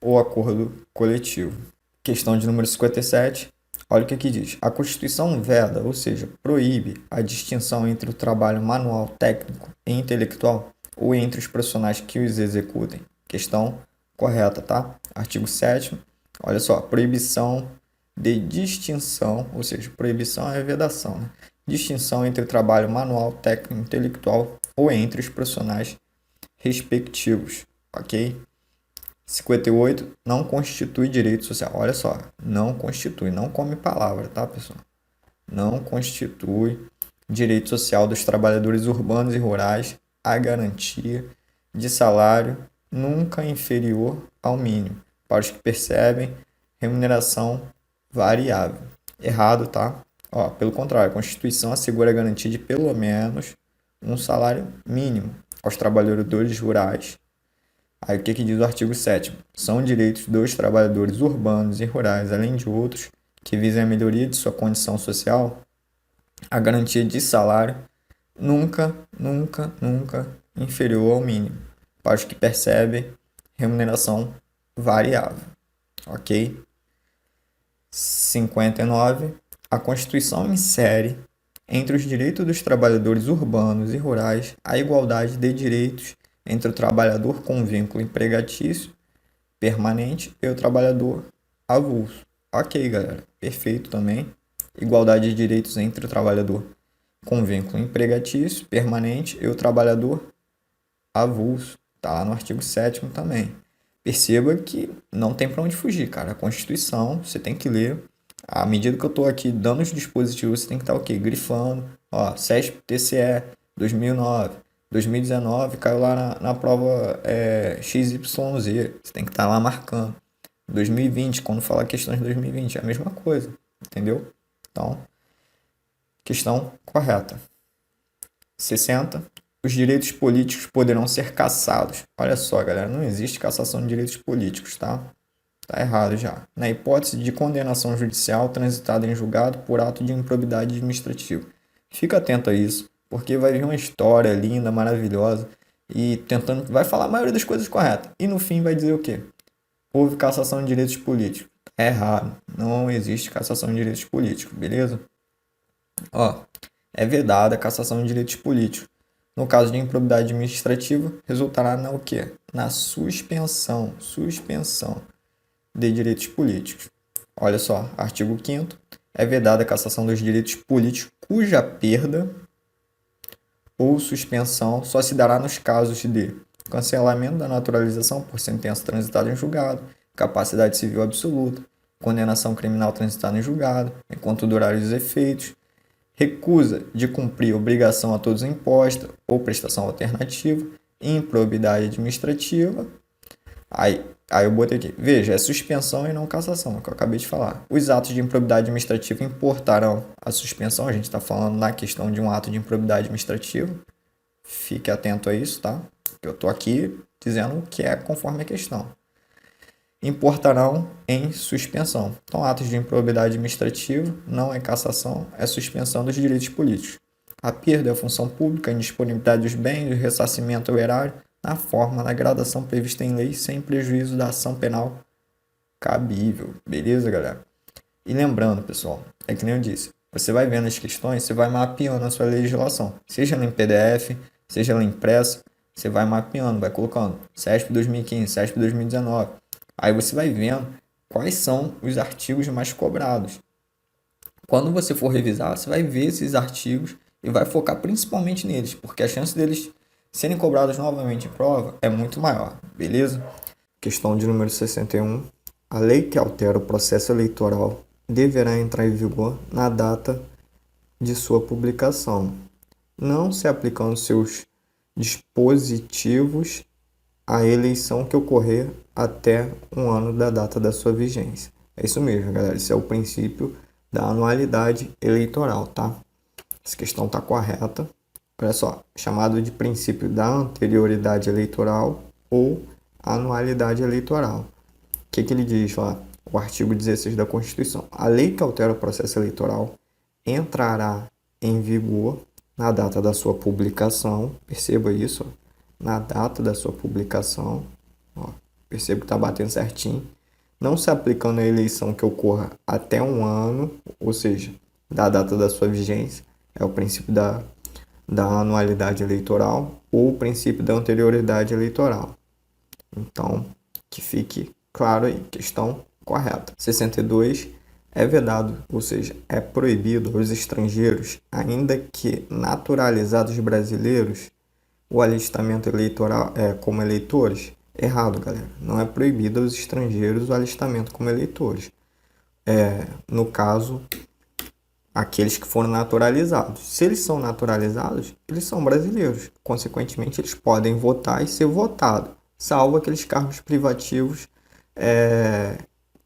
ou acordo coletivo. Questão de número 57. Olha o que diz. A Constituição veda, ou seja, proíbe a distinção entre o trabalho manual, técnico e intelectual ou entre os profissionais que os executem. Questão correta, tá? Artigo 7º. Olha só, proibição de distinção, ou seja, proibição é vedação, né? Distinção entre o trabalho manual, técnico, intelectual ou entre os profissionais respectivos, ok? 58, não constitui direito social. Olha só, não constitui, não come palavra, tá, pessoal? Não constitui direito social dos trabalhadores urbanos e rurais a garantia de salário nunca inferior ao mínimo, para os que percebem remuneração variável. Errado, tá? Ó, pelo contrário, a Constituição assegura a garantia de pelo menos um salário mínimo aos trabalhadores rurais. Aí o que diz o artigo 7º? São direitos dos trabalhadores urbanos e rurais, além de outros, que visem a melhoria de sua condição social, a garantia de salário nunca inferior ao mínimo, para os que percebem remuneração variável. Ok? 59. A Constituição insere entre os direitos dos trabalhadores urbanos e rurais a igualdade de direitos entre o trabalhador com vínculo empregatício permanente e o trabalhador avulso. Ok, galera. Perfeito também. Igualdade de direitos entre o trabalhador com vínculo empregatício permanente e o trabalhador avulso. Tá lá no artigo 7º também. Perceba que não tem para onde fugir, cara. A Constituição, você tem que ler. À medida que eu estou aqui dando os dispositivos, você tem que estar o quê? Grifando. Ó, CESP, TCE, 2009. 2019 caiu lá na prova XYZ. Você tem que estar lá marcando. 2020, quando fala questões de 2020, é a mesma coisa. Entendeu? Então, questão correta. 60. Os direitos políticos poderão ser cassados. Olha só, galera, não existe cassação de direitos políticos, tá? Tá errado já. Na hipótese de condenação judicial transitada em julgado por ato de improbidade administrativa. Fica atento a isso, porque vai vir uma história linda, maravilhosa, e vai falar a maioria das coisas corretas. E no fim vai dizer o quê? Houve cassação de direitos políticos. É errado. Não existe cassação de direitos políticos, beleza? Ó, é vedada a cassação de direitos políticos. No caso de improbidade administrativa, resultará na o quê? Na suspensão de direitos políticos. Olha só, artigo 5º, é vedada a cassação dos direitos políticos cuja perda ou suspensão só se dará nos casos de cancelamento da naturalização por sentença transitada em julgado, capacidade civil absoluta, condenação criminal transitada em julgado, enquanto durarem os efeitos, recusa de cumprir obrigação a todos imposta ou prestação alternativa, improbidade administrativa. Aí eu botei aqui, veja, é suspensão e não cassação, é o que eu acabei de falar. Os atos de improbidade administrativa importarão a suspensão, a gente está falando na questão de um ato de improbidade administrativa. Fique atento a isso, tá? Eu estou aqui dizendo que é conforme a questão. Importarão em suspensão. Então, atos de improbidade administrativa não é cassação, é suspensão dos direitos políticos. A perda é a função pública, a indisponibilidade dos bens, o ressarcimento ao erário, na forma, na gradação prevista em lei, sem prejuízo da ação penal cabível. Beleza, galera? E lembrando, pessoal, é que nem eu disse, você vai vendo as questões, você vai mapeando a sua legislação. Seja ela em PDF, seja ela impressa, você vai mapeando, vai colocando CESP 2015, CESP 2019. Aí você vai vendo quais são os artigos mais cobrados. Quando você for revisar, você vai ver esses artigos e vai focar principalmente neles, porque a chance deles serem cobrados novamente em prova é muito maior, beleza? Questão de número 61. A lei que altera o processo eleitoral deverá entrar em vigor na data de sua publicação, não se aplicando seus dispositivos à eleição que ocorrer até um ano da data da sua vigência. É isso mesmo, galera. Esse é o princípio da anualidade eleitoral, tá? Essa questão está correta. Olha só, chamado de princípio da anterioridade eleitoral ou anualidade eleitoral. O que ele diz lá? O artigo 16 da Constituição. A lei que altera o processo eleitoral entrará em vigor na data da sua publicação. Perceba isso, ó. Na data da sua publicação. Ó, perceba que está batendo certinho. Não se aplicando à eleição que ocorra até um ano, ou seja, da data da sua vigência. É o princípio da anualidade eleitoral ou o princípio da anterioridade eleitoral. Então, que fique claro aí, questão correta. 62. É vedado, ou seja, é proibido aos estrangeiros, ainda que naturalizados brasileiros, o alistamento eleitoral como eleitores. Errado, galera. Não é proibido aos estrangeiros o alistamento como eleitores. No caso, aqueles que foram naturalizados. Se eles são naturalizados, eles são brasileiros. Consequentemente, eles podem votar e ser votados, salvo aqueles cargos privativos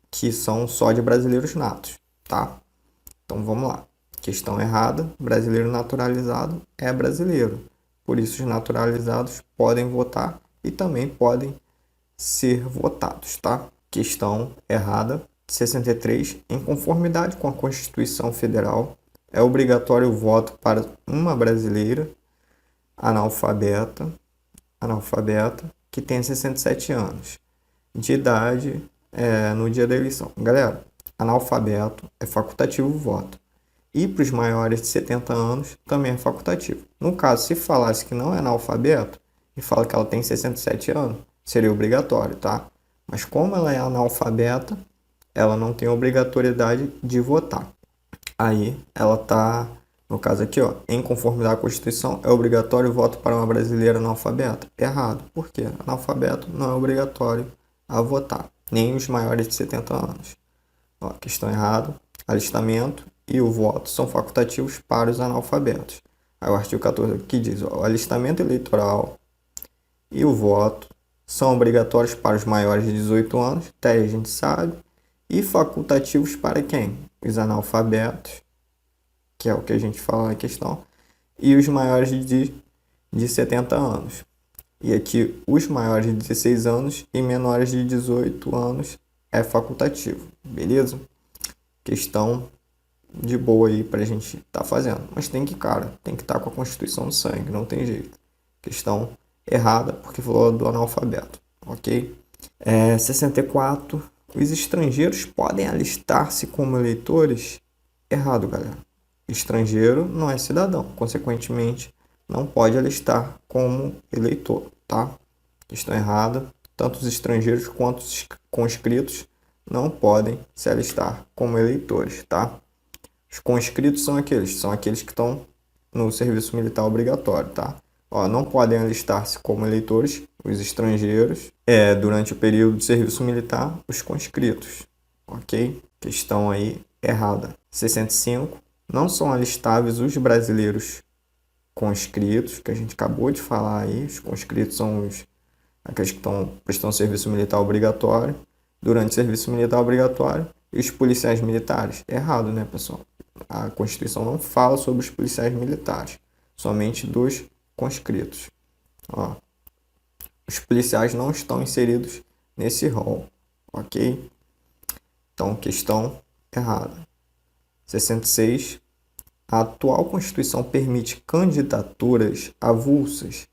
que são só de brasileiros natos, tá? Então, vamos lá. Questão errada. Brasileiro naturalizado é brasileiro. Por isso, os naturalizados podem votar e também podem ser votados, tá? Questão errada. 63. Em conformidade com a Constituição Federal, é obrigatório o voto para uma brasileira analfabeta que tenha 67 anos de idade no dia da eleição. Galera, analfabeto é facultativo o voto. E para os maiores de 70 anos também é facultativo. No caso, se falasse que não é analfabeto e fala que ela tem 67 anos, seria obrigatório, tá? Mas como ela é analfabeta, ela não tem obrigatoriedade de votar. Aí ela tá, no caso aqui, ó, em conformidade com a Constituição, é obrigatório o voto para uma brasileira analfabeta? Errado. Por quê? Analfabeto não é obrigatório a votar, nem os maiores de 70 anos. Ó, questão errada. Alistamento e o voto são facultativos para os analfabetos. Aí o artigo 14 aqui diz, ó, o alistamento eleitoral e o voto são obrigatórios para os maiores de 18 anos, até a gente sabe, e facultativos para quem? Os analfabetos, que é o que a gente fala na questão, e os maiores de 70 anos. E aqui, os maiores de 16 anos e menores de 18 anos é facultativo, beleza? Questão de boa aí pra gente tá fazendo. Mas tem que estar com a Constituição no sangue, não tem jeito. Questão errada, porque falou do analfabeto, ok? 64. Os estrangeiros podem alistar-se como eleitores? Errado, galera. Estrangeiro não é cidadão, consequentemente, não pode alistar como eleitor, tá? Questão errada. Tanto os estrangeiros quanto os conscritos não podem se alistar como eleitores, tá? Os conscritos são aqueles que estão no serviço militar obrigatório, tá? Ó, não podem alistar-se como eleitores os estrangeiros durante o período de serviço militar, os conscritos, ok? Questão aí errada. 65. Não são alistáveis os brasileiros conscritos, que a gente acabou de falar aí. Os conscritos são aqueles que estão prestando serviço militar obrigatório, durante o serviço militar obrigatório, e os policiais militares. Errado, né, pessoal? A Constituição não fala sobre os policiais militares, somente dos conscritos. Ó, os policiais não estão inseridos nesse rol, ok? Então, questão errada. 66. A atual Constituição permite candidaturas avulsas.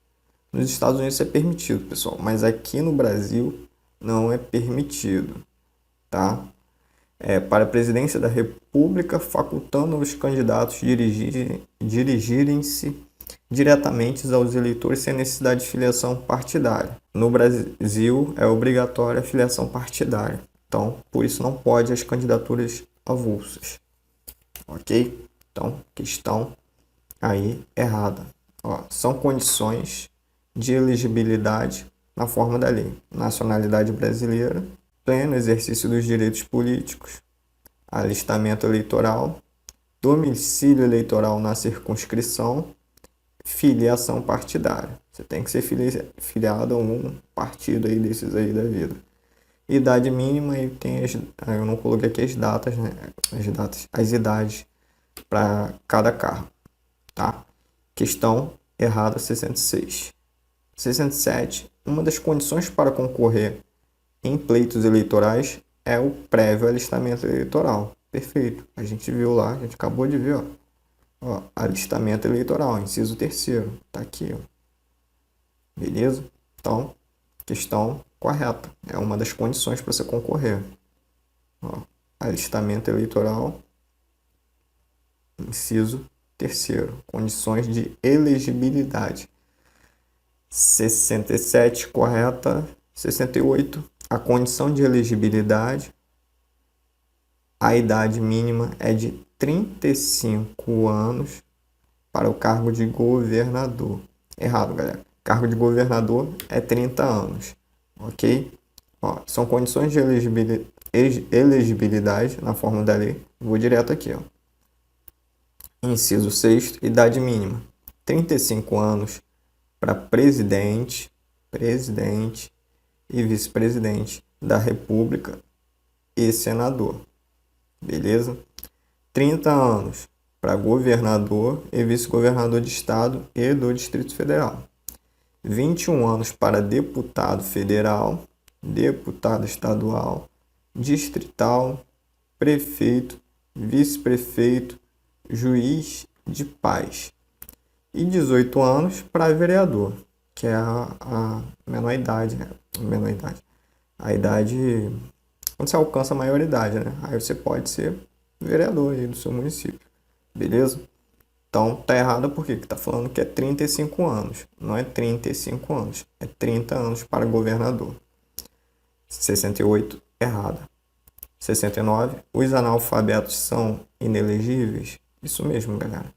Nos Estados Unidos é permitido, pessoal, mas aqui no Brasil não é permitido, tá? Para a presidência da República, facultando os candidatos dirigirem-se diretamente aos eleitores sem necessidade de filiação partidária. No Brasil, é obrigatória a filiação partidária. Então, por isso não pode as candidaturas avulsas. ok? Então, questão aí errada. Ó, são condições de elegibilidade na forma da lei: nacionalidade brasileira, pleno exercício dos direitos políticos, alistamento eleitoral, domicílio eleitoral na circunscrição, filiação partidária. Você tem que ser filiado a um partido aí desses aí da vida. Idade mínima, e tem eu não coloquei aqui as datas, né? As idades para cada cargo, tá? Questão errada 66. 67. Uma das condições para concorrer em pleitos eleitorais é o prévio alistamento eleitoral. Perfeito. A gente viu lá, a gente acabou de ver, ó, alistamento eleitoral, inciso 3º. Tá aqui, ó. Beleza? Então, questão correta. É uma das condições para você concorrer. Ó, alistamento eleitoral, inciso 3º. Condições de elegibilidade. 67, correta. 68. A condição de elegibilidade, a idade mínima é de 35 anos para o cargo de governador. Errado, galera. Cargo de governador é 30 anos, ok? Ó, são condições de elegibilidade na forma da lei. Vou direto aqui, ó. Inciso 6, idade mínima: 35 anos para presidente e vice-presidente da República e senador. Beleza? 30 anos para governador e vice-governador de estado e do Distrito Federal. 21 anos para deputado federal, deputado estadual, distrital, prefeito, vice-prefeito, juiz de paz. E 18 anos para vereador, que é a menor idade, né? A idade quando você alcança a maioridade, né? Aí você pode ser vereador aí do seu município. Beleza? Então, tá errado porque tá falando que é 35 anos. Não é 35 anos. É 30 anos para governador. 68, errada. 69, os analfabetos são inelegíveis? Isso mesmo, galera.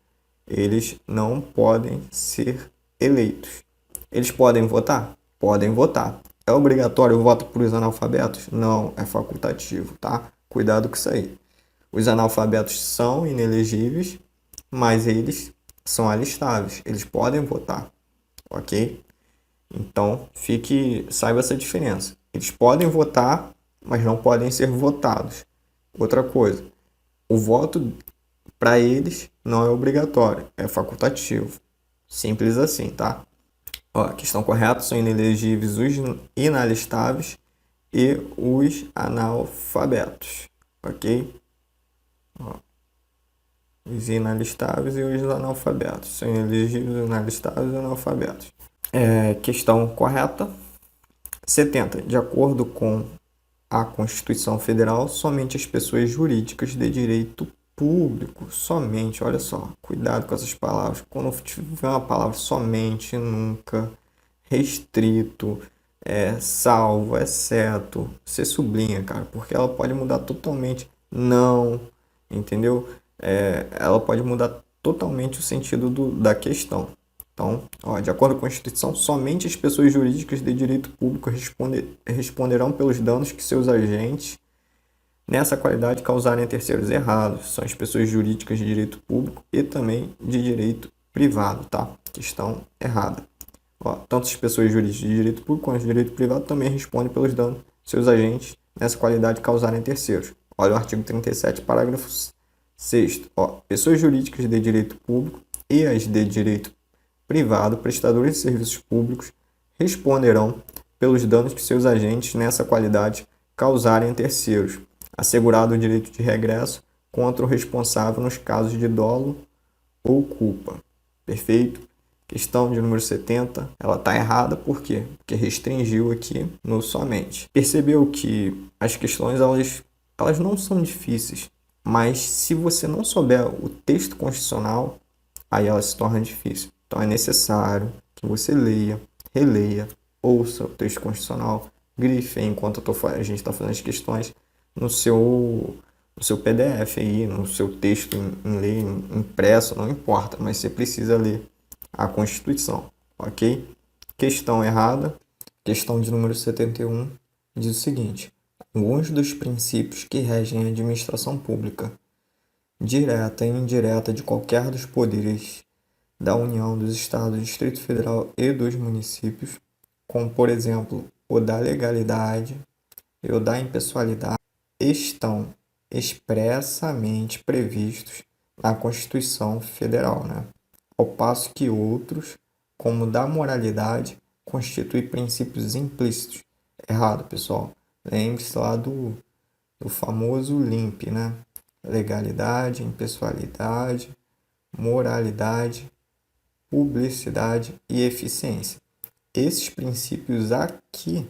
Eles não podem ser eleitos. Eles podem votar? Podem votar. É obrigatório o voto para os analfabetos? Não, é facultativo, tá? Cuidado com isso aí. Os analfabetos são inelegíveis, mas eles são alistáveis. Eles podem votar, ok? Então, saiba essa diferença. Eles podem votar, mas não podem ser votados. Outra coisa, o voto para eles não é obrigatório, é facultativo. Simples assim, tá? Ó, questão correta: são inelegíveis os inalistáveis e os analfabetos, ok? Ó, os inalistáveis e os analfabetos. São inelegíveis, os inalistáveis e os analfabetos. Questão correta: 70. De acordo com a Constituição Federal, somente as pessoas jurídicas de direito público, somente, olha só, cuidado com essas palavras. Quando tiver uma palavra somente, nunca, restrito, salvo, exceto, você sublinha, cara, porque ela pode mudar totalmente, não, entendeu? Ela pode mudar totalmente o sentido da questão. Então, ó, de acordo com a Constituição, somente as pessoas jurídicas de direito público responderão pelos danos que seus agentes, nessa qualidade, causarem a terceiros. Errados. São as pessoas jurídicas de direito público e também de direito privado, tá? Questão errada. Ó, tanto as pessoas jurídicas de direito público quanto de direito privado também respondem pelos danos que seus agentes, nessa qualidade, causarem a terceiros. Olha o artigo 37, parágrafo 6º. Ó, pessoas jurídicas de direito público e as de direito privado, prestadores de serviços públicos, responderão pelos danos que seus agentes, nessa qualidade, causarem a terceiros, assegurado o direito de regresso contra o responsável nos casos de dolo ou culpa. Perfeito? Questão de número 70, ela está errada, por quê? Porque restringiu aqui no somente. Percebeu que as questões elas não são difíceis, mas se você não souber o texto constitucional, aí ela se torna difícil. Então é necessário que você leia, releia, ouça o texto constitucional, grife enquanto a gente está fazendo as questões no seu no seu PDF aí, no seu texto em lei, impresso, não importa, mas você precisa ler a Constituição, ok? Questão errada, questão de número 71, diz o seguinte: alguns dos princípios que regem a administração pública, direta e indireta de qualquer dos poderes da União, dos Estados, do Distrito Federal e dos municípios, como por exemplo o da legalidade e o da impessoalidade, estão expressamente previstos na Constituição Federal, né? Ao passo que outros, como o da moralidade, constituem princípios implícitos. Errado, pessoal. Lembre-se lá do famoso LIMP, né? Legalidade, impessoalidade, moralidade, publicidade e eficiência. Esses princípios aqui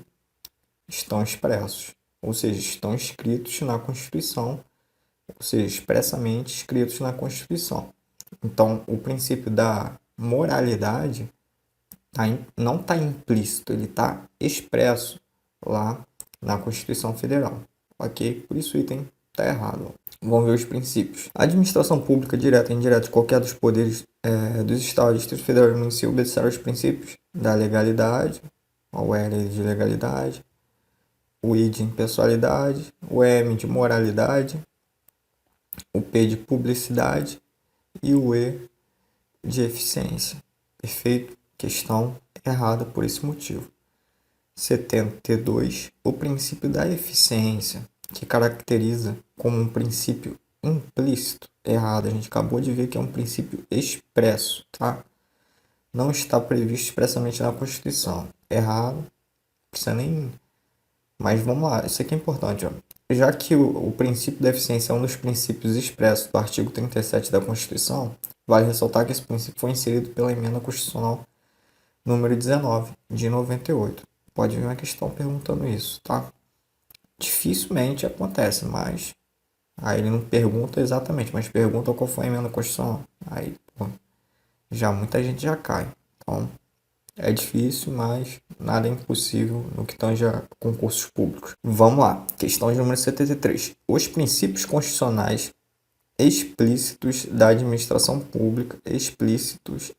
estão expressos, ou seja, estão escritos na Constituição, ou seja, expressamente escritos na Constituição. Então, o princípio da moralidade não está implícito, ele está expresso lá na Constituição Federal, ok? Por isso o item está errado. Vamos ver os princípios. A administração pública direta e indireta de qualquer dos poderes dos Estados, Distrito Federal e município obedecer aos princípios da legalidade, o L de legalidade, o I de impessoalidade, o M de moralidade, o P de publicidade e o E de eficiência. Perfeito? Questão errada por esse motivo. 72. O princípio da eficiência, que caracteriza como um princípio implícito. Errado, a gente acabou de ver que é um princípio expresso, tá? Não está previsto expressamente na Constituição. Errado, não precisa nem... Mas vamos lá, isso aqui é importante, ó. Já que o princípio da eficiência é um dos princípios expressos do artigo 37 da Constituição, vale ressaltar que esse princípio foi inserido pela Emenda Constitucional número 19, de 98. Pode vir uma questão perguntando isso, tá? Dificilmente acontece, mas... Aí ele não pergunta exatamente, mas pergunta qual foi a emenda constitucional. Aí, pô, já muita gente já cai. Então, é difícil, mas nada é impossível no que tange a concursos públicos. Vamos lá, questão de número 73. Os princípios constitucionais explícitos da administração pública, explícitos,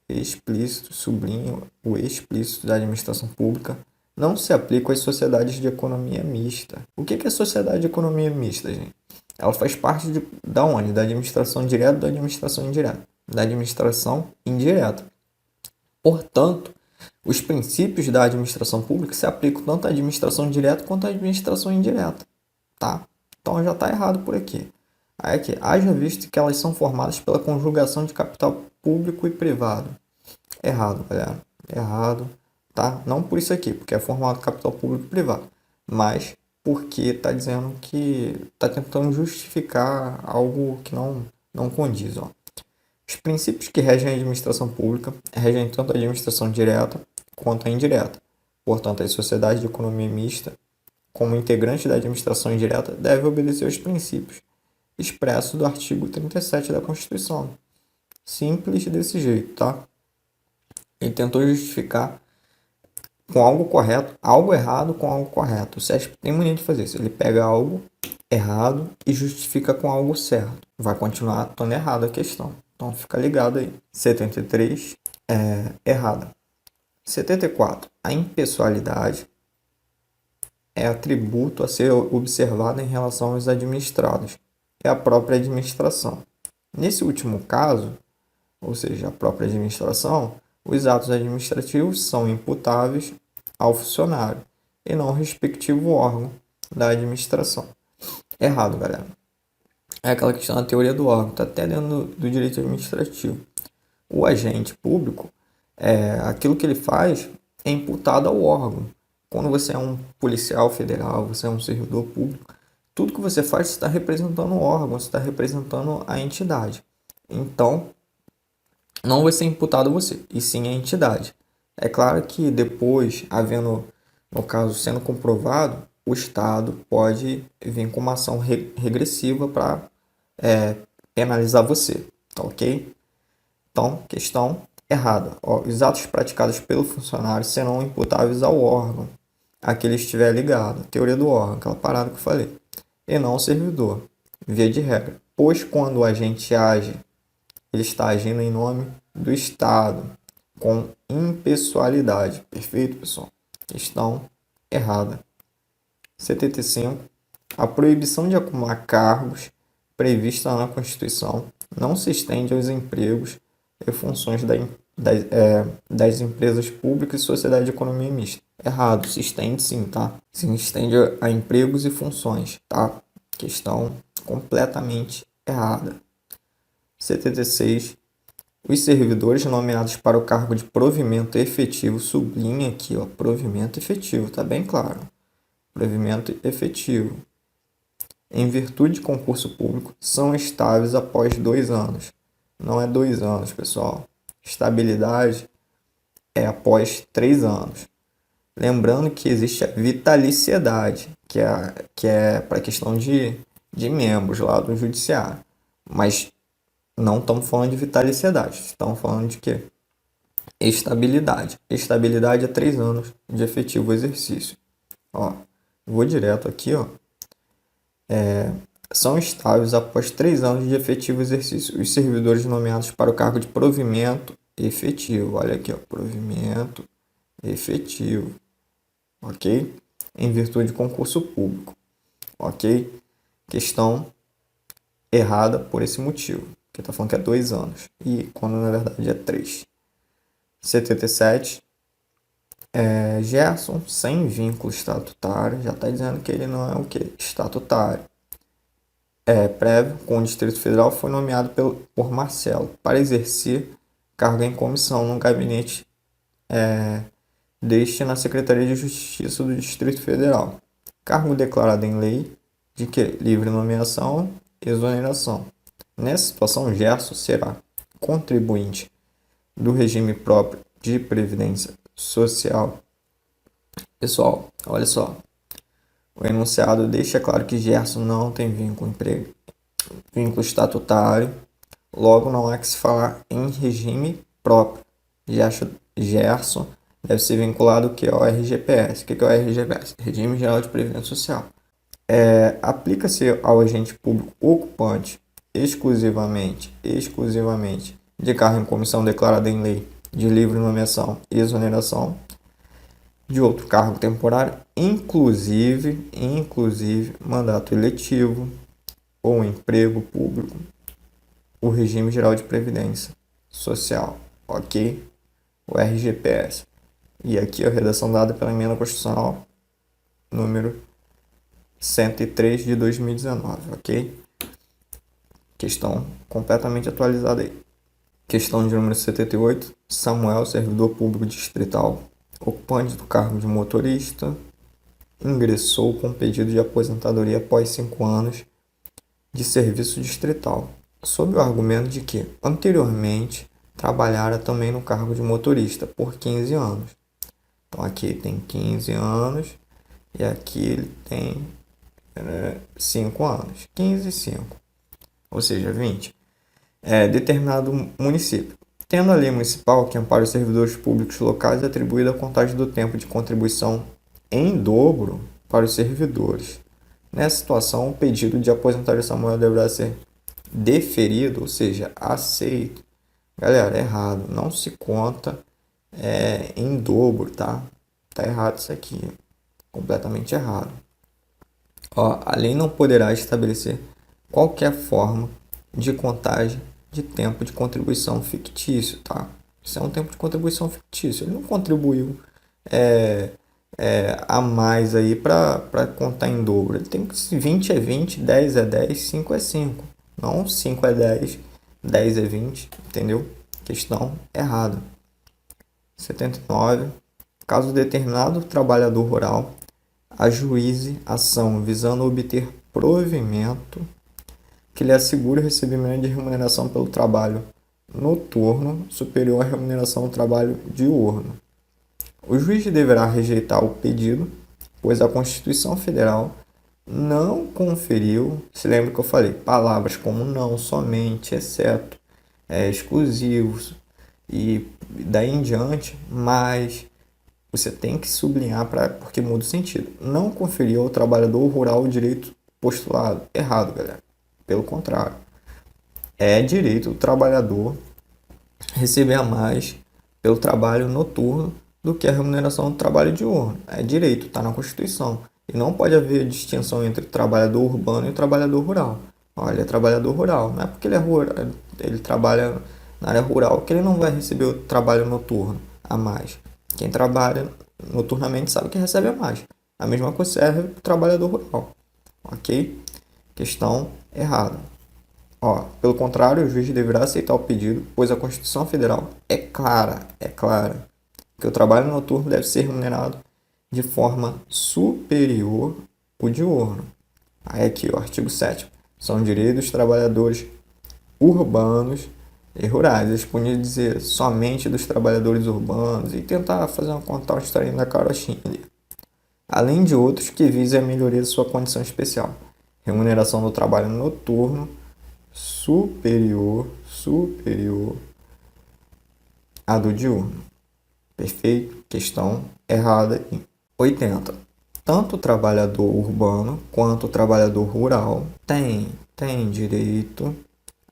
sublinho o explícito da administração pública, não se aplicam às sociedades de economia mista. O que é sociedade de economia mista, gente? Ela faz parte da onde? Da administração direta ou da administração indireta? Da administração indireta. Portanto, os princípios da administração pública se aplicam tanto à administração direta quanto à administração indireta, tá? Então já está errado por aqui. Aí aqui, haja visto que elas são formadas pela conjugação de capital público e privado. Errado, galera. Errado, tá? Não por isso aqui, porque é formado capital público e privado, mas porque está dizendo que está tentando justificar algo que não condiz, ó. Os princípios que regem a administração pública regem tanto a administração direta quanto a indireta. Portanto, as sociedades de economia mista, como integrantes da administração indireta, devem obedecer aos princípios expressos do artigo 37 da Constituição. Simples desse jeito, tá? Ele tentou justificar com algo correto, algo errado com algo correto. O SESP tem mania de fazer isso. Ele pega algo errado e justifica com algo certo. Vai continuar estando errado a questão. Então fica ligado aí. 73 é errada. 74. A impessoalidade é atributo a ser observado em relação aos administrados. É a própria administração. Nesse último caso, ou seja, a própria administração, os atos administrativos são imputáveis ao funcionário e não ao respectivo órgão da administração. Errado, galera. É aquela questão da teoria do órgão, está até dentro do direito administrativo. O agente público, aquilo que ele faz é imputado ao órgão. Quando você é um policial federal, você é um servidor público, tudo que você faz, você está representando o órgão, você está representando a entidade. Então, não vai ser imputado a você, e sim a entidade. É claro que depois, havendo, no caso, sendo comprovado, o Estado pode vir com uma ação regressiva para penalizar você, tá ok? Então, questão errada. Ó, os atos praticados pelo funcionário serão imputáveis ao órgão a que ele estiver ligado, teoria do órgão, aquela parada que eu falei, e não ao servidor. via de regra. Pois quando o agente age, ele está agindo em nome do Estado, com impessoalidade. Perfeito, pessoal? Questão errada. 75. A proibição de acumular cargos prevista na Constituição não se estende aos empregos e funções das empresas públicas e sociedade de economia mista. Errado, se estende sim, tá? Se estende a empregos e funções, tá? Questão completamente errada. 76. Os servidores nomeados para o cargo de provimento efetivo, sublinha aqui, ó, provimento efetivo, tá bem claro. Provimento efetivo. Em virtude de concurso público, são estáveis após 2 anos. Não é 2 anos, pessoal. Estabilidade é após 3 anos. Lembrando que existe a vitaliciedade, que é para a questão de membros lá do judiciário. Mas não estamos falando de vitaliciedade, estamos falando de quê? Estabilidade. Estabilidade é 3 anos de efetivo exercício. Ó, vou direto aqui, ó. São estáveis após 3 anos de efetivo exercício. Os servidores nomeados para o cargo de provimento efetivo. Olha aqui, ó, provimento efetivo. Ok? Em virtude de concurso público. Ok? Questão errada por esse motivo. Que está falando que é 2 anos. E quando na verdade é 3. 77. Gerson, sem vínculo estatutário, já está dizendo que ele não é o que? Estatutário. Prévio com o Distrito Federal, foi nomeado por Marcelo para exercer cargo em comissão no gabinete deste na Secretaria de Justiça do Distrito Federal. Cargo declarado em lei de que livre nomeação, exoneração. Nessa situação, Gerson será contribuinte do regime próprio de previdência social. Pessoal, olha só. O enunciado deixa claro que Gerson não tem vínculo estatutário, logo não há que se falar em regime próprio. Gerson deve ser vinculado ao RGPS. O que é o RGPS? Regime Geral de Previdência Social. Aplica-se ao agente público ocupante exclusivamente de cargo em comissão declarada em lei de livre nomeação e exoneração de outro cargo temporário, inclusive mandato eletivo ou emprego público, o regime geral de previdência social, ok? O RGPS. E aqui a redação dada pela emenda constitucional número 103 de 2019, ok? Questão completamente atualizada aí. Questão de número 78. Samuel, servidor público distrital, ocupante do cargo de motorista, ingressou com pedido de aposentadoria após 5 anos de serviço distrital, sob o argumento de que, anteriormente, trabalhara também no cargo de motorista por 15 anos. Então, aqui tem 15 anos e aqui ele tem 5 anos. 15 e 5, ou seja, 20. Determinado município. Tendo a lei municipal que ampara os servidores públicos locais atribuída a contagem do tempo de contribuição em dobro para os servidores. Nessa situação, o pedido de aposentadoria de Samuel deverá ser deferido, ou seja, aceito. Galera, é errado. Não se conta em dobro, tá? Tá errado isso aqui. Completamente errado. A lei não poderá estabelecer qualquer forma de contagem de tempo de contribuição fictício, tá? Isso é um tempo de contribuição fictício. Ele não contribuiu a mais aí para contar em dobro. Ele tem que 20 é 20, 10 é 10, 5 é 5. Não 5 é 10, 10 é 20, entendeu? Questão errada. 79. Caso determinado trabalhador rural ajuize ação visando obter provimento que lhe assegure o recebimento de remuneração pelo trabalho noturno superior à remuneração do trabalho diurno. O juiz deverá rejeitar o pedido, pois a Constituição Federal não conferiu, se lembra que eu falei, palavras como não, somente, exceto, exclusivos e daí em diante, mas você tem que sublinhar porque muda o sentido. Não conferiu ao trabalhador rural o direito postulado. Errado, galera. Pelo contrário, é direito do trabalhador receber a mais pelo trabalho noturno do que a remuneração do trabalho diurno. É direito, está na Constituição. E não pode haver distinção entre o trabalhador urbano e o trabalhador rural. Olha, ele é trabalhador rural. Não é porque ele é rural, ele trabalha na área rural que ele não vai receber o trabalho noturno a mais. Quem trabalha noturnamente sabe que recebe a mais. A mesma coisa serve para o trabalhador rural. Ok? Questão errada. Ó, pelo contrário, o juiz deverá aceitar o pedido, pois a Constituição Federal é clara, que o trabalho noturno deve ser remunerado de forma superior ao diurno. Aí aqui, o artigo 7º. São direitos dos trabalhadores urbanos e rurais. Eles podiam dizer somente dos trabalhadores urbanos e tentar fazer contar uma historinha da carochinha ali. Além de outros que visem a melhoria de sua condição especial. Remuneração do trabalho noturno superior à do diurno. Perfeito? Questão errada aqui. 80. Tanto o trabalhador urbano quanto o trabalhador rural tem direito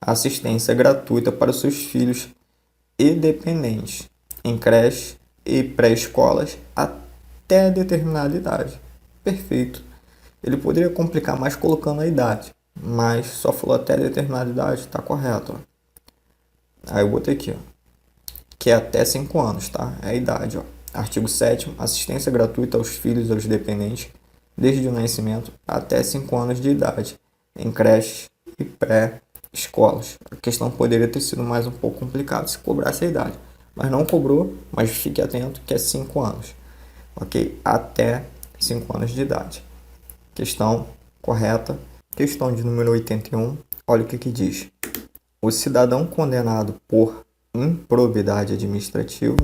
à assistência gratuita para os seus filhos e dependentes em creches e pré-escolas até determinada idade. Perfeito. Ele poderia complicar mais colocando a idade, mas só falou até determinada idade, está correto. Ó. Aí eu botei aqui, ó, que é até 5 anos, tá? É a idade, ó. Artigo 7º, assistência gratuita aos filhos e aos dependentes desde o nascimento até 5 anos de idade, em creches e pré-escolas. A questão poderia ter sido mais um pouco complicada se cobrasse a idade, mas não cobrou, mas fique atento que é 5 anos, ok? Até 5 anos de idade. Questão correta. Questão de número 81, olha o que diz. O cidadão condenado por improbidade administrativa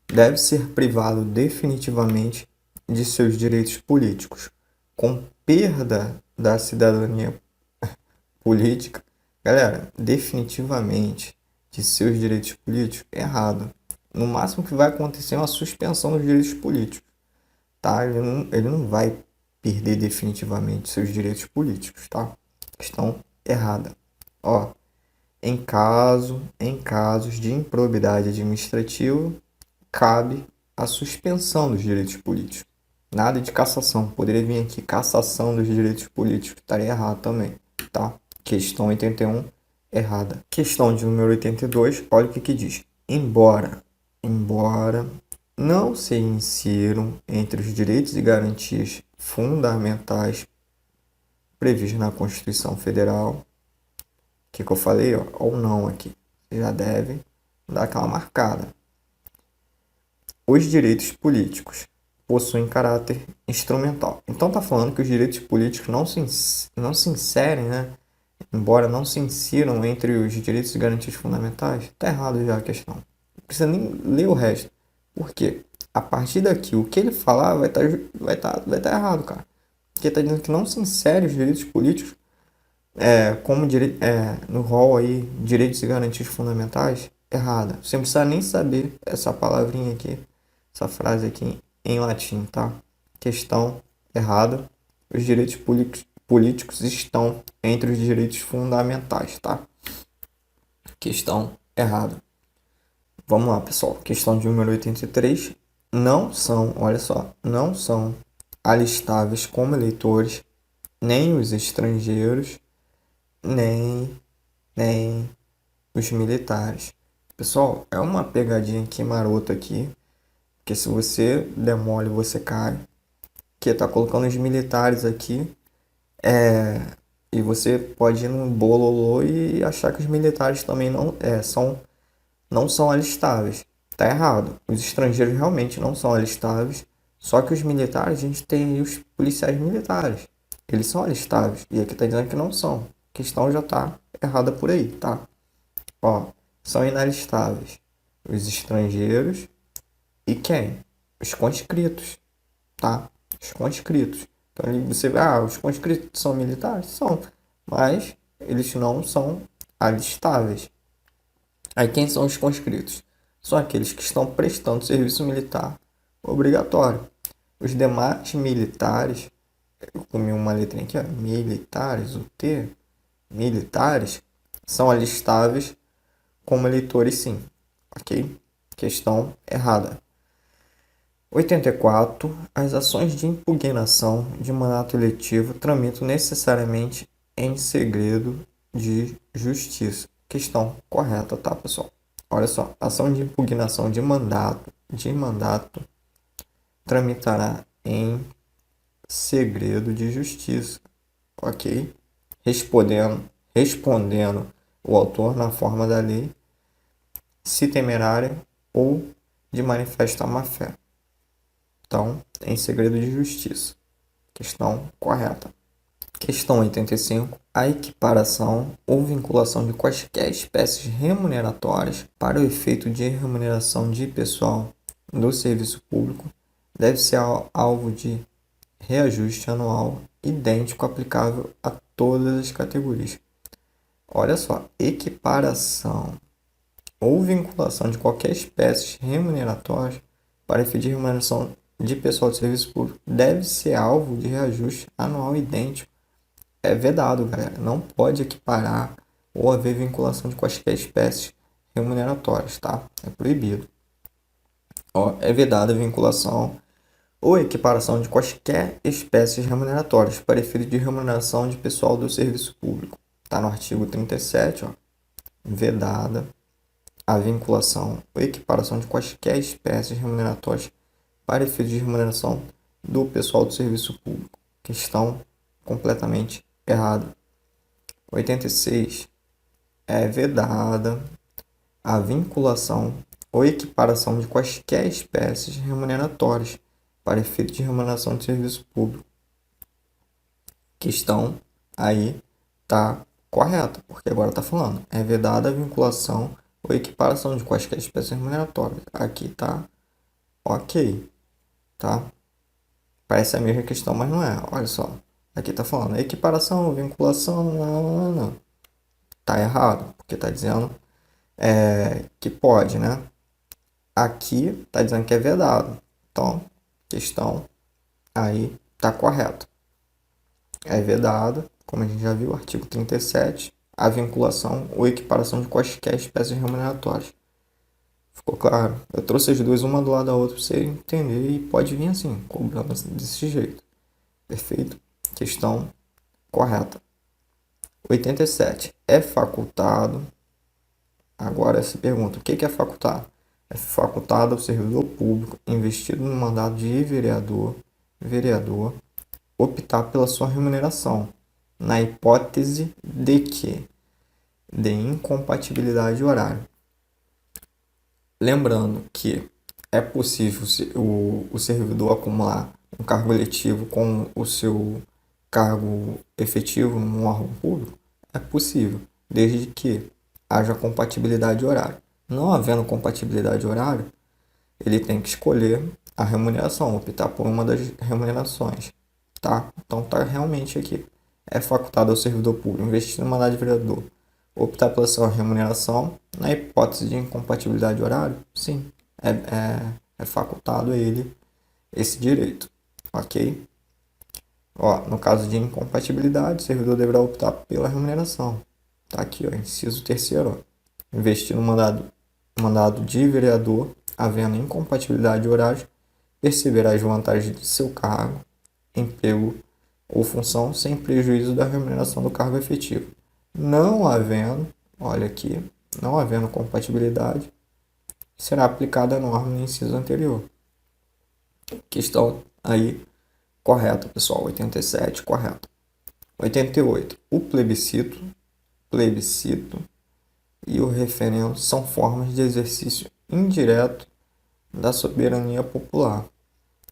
deve ser privado definitivamente de seus direitos políticos, com perda da cidadania política. Galera, definitivamente de seus direitos políticos, errado. No máximo que vai acontecer é uma suspensão dos direitos políticos, tá? Ele não vai perder definitivamente seus direitos políticos, tá? Questão errada. Ó, em casos de improbidade administrativa, cabe a suspensão dos direitos políticos. Nada de cassação. Poderia vir aqui cassação dos direitos políticos. Estaria errado também, tá? Questão 81, errada. Questão de número 82, olha o que diz. Embora não se insiram entre os direitos e garantias fundamentais previstos na Constituição Federal, que eu falei, ó, ou não aqui, você já deve dar aquela marcada. Os direitos políticos possuem caráter instrumental. Então tá falando que os direitos políticos não se inserem, né? Embora não se insiram entre os direitos e garantias fundamentais. Tá errado já a questão. Não precisa nem ler o resto. Por quê? A partir daqui, o que ele falar vai tá errado, cara. Porque tá dizendo que não se insere os direitos políticos como no rol aí, direitos e garantias fundamentais. Errada. Você não precisa nem saber essa palavrinha aqui, essa frase aqui em latim, tá? Questão errada. Os direitos políticos estão entre os direitos fundamentais, tá? Questão errada. Vamos lá, pessoal. Questão de número 83. Não são alistáveis como eleitores nem os estrangeiros, nem os militares. Pessoal, é uma pegadinha aqui marota aqui, que se você der mole, você cai. Que tá colocando os militares aqui, e você pode ir no bololô e achar que os militares também não são alistáveis. Tá errado. Os estrangeiros realmente não são alistáveis, só que os militares, a gente tem aí os policiais militares. Eles são alistáveis, e aqui tá dizendo que não são. A questão já tá errada por aí, tá? Ó, são inalistáveis os estrangeiros e quem? Os conscritos, tá? Os conscritos. Então você vê, os conscritos são militares? São, mas eles não são alistáveis. Aí quem são os conscritos? São aqueles que estão prestando serviço militar obrigatório. Os demais militares, eu comi uma letrinha aqui, ó, militares, o T, militares são alistáveis como eleitores, sim. Ok? Questão errada. 84. As ações de impugnação de mandato eletivo tramitam necessariamente em segredo de justiça. Questão correta, tá, pessoal? Olha só, ação de impugnação de mandato tramitará em segredo de justiça, ok? Respondendo o autor na forma da lei, se temerária ou de manifesta má-fé. Então, em segredo de justiça. Questão correta. Questão 85. A equiparação ou vinculação de quaisquer espécies remuneratórias para o efeito de remuneração de pessoal do serviço público deve ser alvo de reajuste anual idêntico aplicável a todas as categorias. Olha só, equiparação ou vinculação de qualquer espécie remuneratória para efeito de remuneração de pessoal de serviço público deve ser alvo de reajuste anual idêntico. É vedado, galera. Não pode equiparar ou haver vinculação de quaisquer espécies remuneratórias, tá? É proibido. Ó, é vedada a vinculação ou equiparação de quaisquer espécies remuneratórias para efeito de remuneração de pessoal do serviço público. Está no artigo 37, ó. Vedada a vinculação ou equiparação de quaisquer espécies remuneratórias para efeito de remuneração do pessoal do serviço público. Questão completamente errada. 86. É vedada a vinculação ou equiparação de quaisquer espécies remuneratórias para efeito de remuneração de serviço público. Questão aí tá correta, porque agora está falando. É vedada a vinculação ou equiparação de quaisquer espécies remuneratórias. Aqui tá ok, tá? Parece a mesma questão, mas não é. Olha só. Aqui tá falando equiparação, vinculação, não. Tá errado, porque tá dizendo que pode, né? Aqui tá dizendo que é vedado. Então, questão aí tá correta. É vedado, como a gente já viu, artigo 37, a vinculação ou equiparação de quaisquer espécies remuneratórias. Ficou claro? Eu trouxe as duas uma do lado da outra para você entender e pode vir assim, cobrando desse jeito. Perfeito? Questão correta. 87. É facultado. Agora se pergunta, o que é facultado? É facultado ao servidor público investido no mandato de vereador, optar pela sua remuneração, na hipótese de incompatibilidade horária. Lembrando que é possível o servidor acumular um cargo eletivo com o seu cargo efetivo num órgão público? É possível, desde que haja compatibilidade horária. Não havendo compatibilidade horária, ele tem que escolher a remuneração, optar por uma das remunerações, tá? Então tá realmente aqui. É facultado ao servidor público investir no mandato de vereador, optar pela sua remuneração na hipótese de incompatibilidade horária? Sim, é facultado a ele esse direito, ok? Ó, no caso de incompatibilidade, o servidor deverá optar pela remuneração. Tá aqui, ó, inciso 3º. Investir no mandado de vereador, havendo incompatibilidade de horário, perceberá as vantagens de seu cargo, emprego ou função sem prejuízo da remuneração do cargo efetivo. Não havendo, olha aqui, não havendo compatibilidade, será aplicada a norma no inciso anterior. Questão aí correta, pessoal. 87, correto. 88. O plebiscito e o referendo são formas de exercício indireto da soberania popular.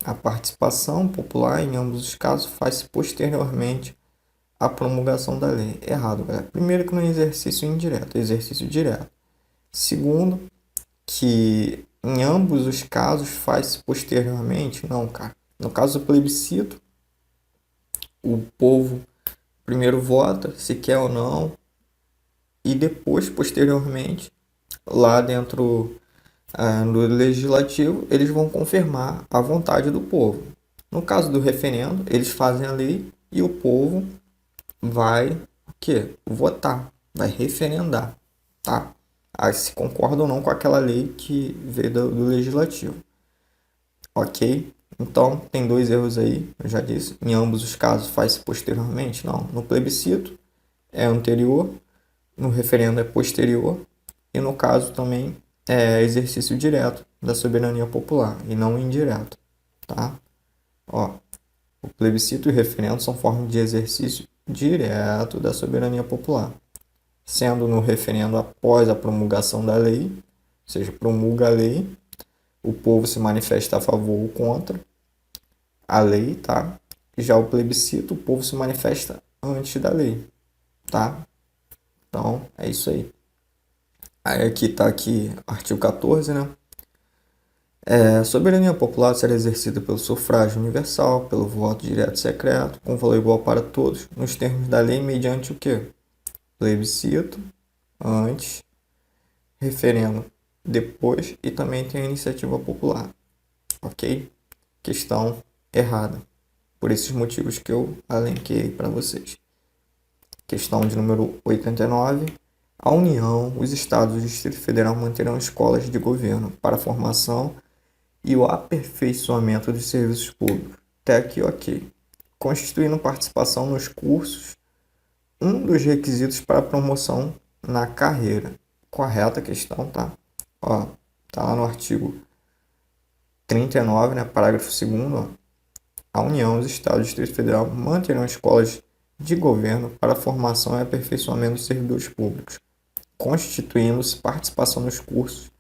A participação popular em ambos os casos faz-se posteriormente à promulgação da lei. Errado, galera. Primeiro que não é exercício indireto, é exercício direto. Segundo, que em ambos os casos faz-se posteriormente. Não, cara. No caso do plebiscito, o povo primeiro vota se quer ou não e depois, posteriormente, lá dentro do legislativo, eles vão confirmar a vontade do povo. No caso do referendo, eles fazem a lei e o povo vai, quê? Votar, vai referendar, tá? Aí se concorda ou não com aquela lei que veio do legislativo. Ok? Então, tem dois erros aí, eu já disse. Em ambos os casos faz-se posteriormente? Não. No plebiscito é anterior, no referendo é posterior, e no caso também é exercício direto da soberania popular e não indireto, tá? Ó, o plebiscito e o referendo são formas de exercício direto da soberania popular, sendo no referendo após a promulgação da lei, ou seja, promulga a lei, o povo se manifesta a favor ou contra a lei, tá? Já o plebiscito, o povo se manifesta antes da lei, tá? Então, é isso aí. Aí aqui tá aqui artigo 14, né? A soberania popular será exercida pelo sufrágio universal, pelo voto direto e secreto, com valor igual para todos, nos termos da lei, mediante o quê? Plebiscito, antes, referendo, depois, e também tem a iniciativa popular, ok? Questão errada, por esses motivos que eu elenquei para vocês. Questão de número 89. A União, os Estados e o Distrito Federal manterão escolas de governo para a formação e o aperfeiçoamento dos serviços públicos. Até aqui, ok. Constituindo participação nos cursos um dos requisitos para a promoção na carreira. Correta a questão, tá? Ó, tá lá no artigo 39, né, parágrafo 2º, a União, os Estados e o Distrito Federal manterão escolas de governo para a formação e aperfeiçoamento dos servidores públicos, constituindo-se participação nos cursos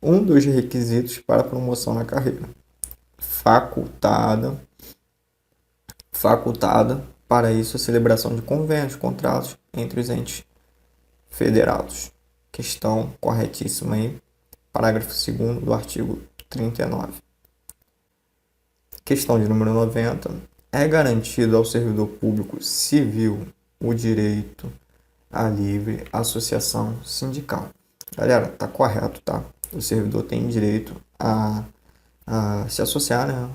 um dos requisitos para a promoção na carreira. Facultada para isso a celebração de convênios, contratos entre os entes federados. Questão corretíssima aí, parágrafo 2º do artigo 39. Questão de número 90. É garantido ao servidor público civil o direito à livre associação sindical. Galera, tá correto, tá? O servidor tem direito a se associar, né?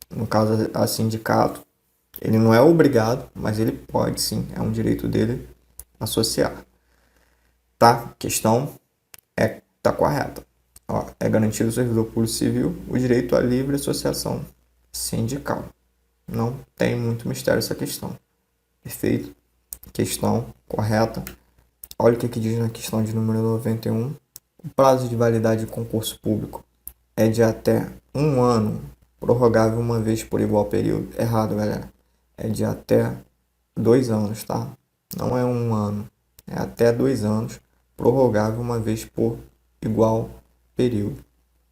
No caso, a sindicato. Ele não é obrigado, mas ele pode sim, é um direito dele associar. Tá? Questão tá correta. Ó, é garantido ao servidor público civil o direito à livre associação sindical. Não tem muito mistério essa questão. Perfeito? Questão correta. Olha o que diz na questão de número 91. O prazo de validade de concurso público é de até 1 ano, prorrogável uma vez por igual período. Errado, galera. É de até 2 anos, tá? Não é 1 ano. É até 2 anos, prorrogável uma vez por igual período.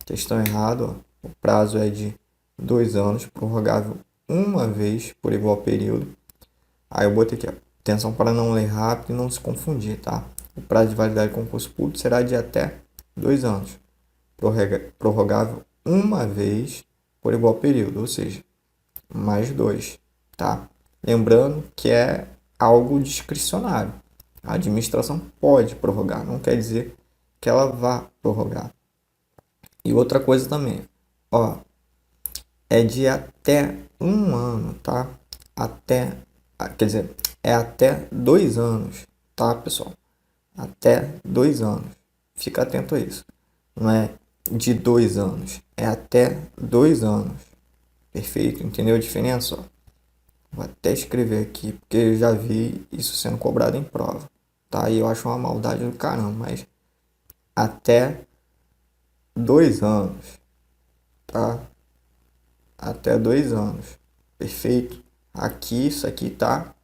Questão errada, ó. O prazo é de 2 anos, prorrogável uma vez por igual período. Aí eu botei aqui, ó, atenção para não ler rápido e não se confundir, tá? O prazo de validade de concurso público será de até 2 anos, prorrogável uma vez por igual período, ou seja, mais 2, tá? Lembrando que é algo discricionário. A administração pode prorrogar, não quer dizer que ela vá prorrogar. E outra coisa também, ó, é de até 1 ano, tá? Quer dizer, é até 2 anos, tá, pessoal? Até 2 anos. Fica atento a isso. Não é de 2 anos, é até 2 anos. Perfeito? Entendeu a diferença? Ó? Vou até escrever aqui, porque eu já vi isso sendo cobrado em prova, tá? E eu acho uma maldade do caramba, mas até 2 anos, tá? Até 2 anos. Perfeito? Aqui, isso aqui tá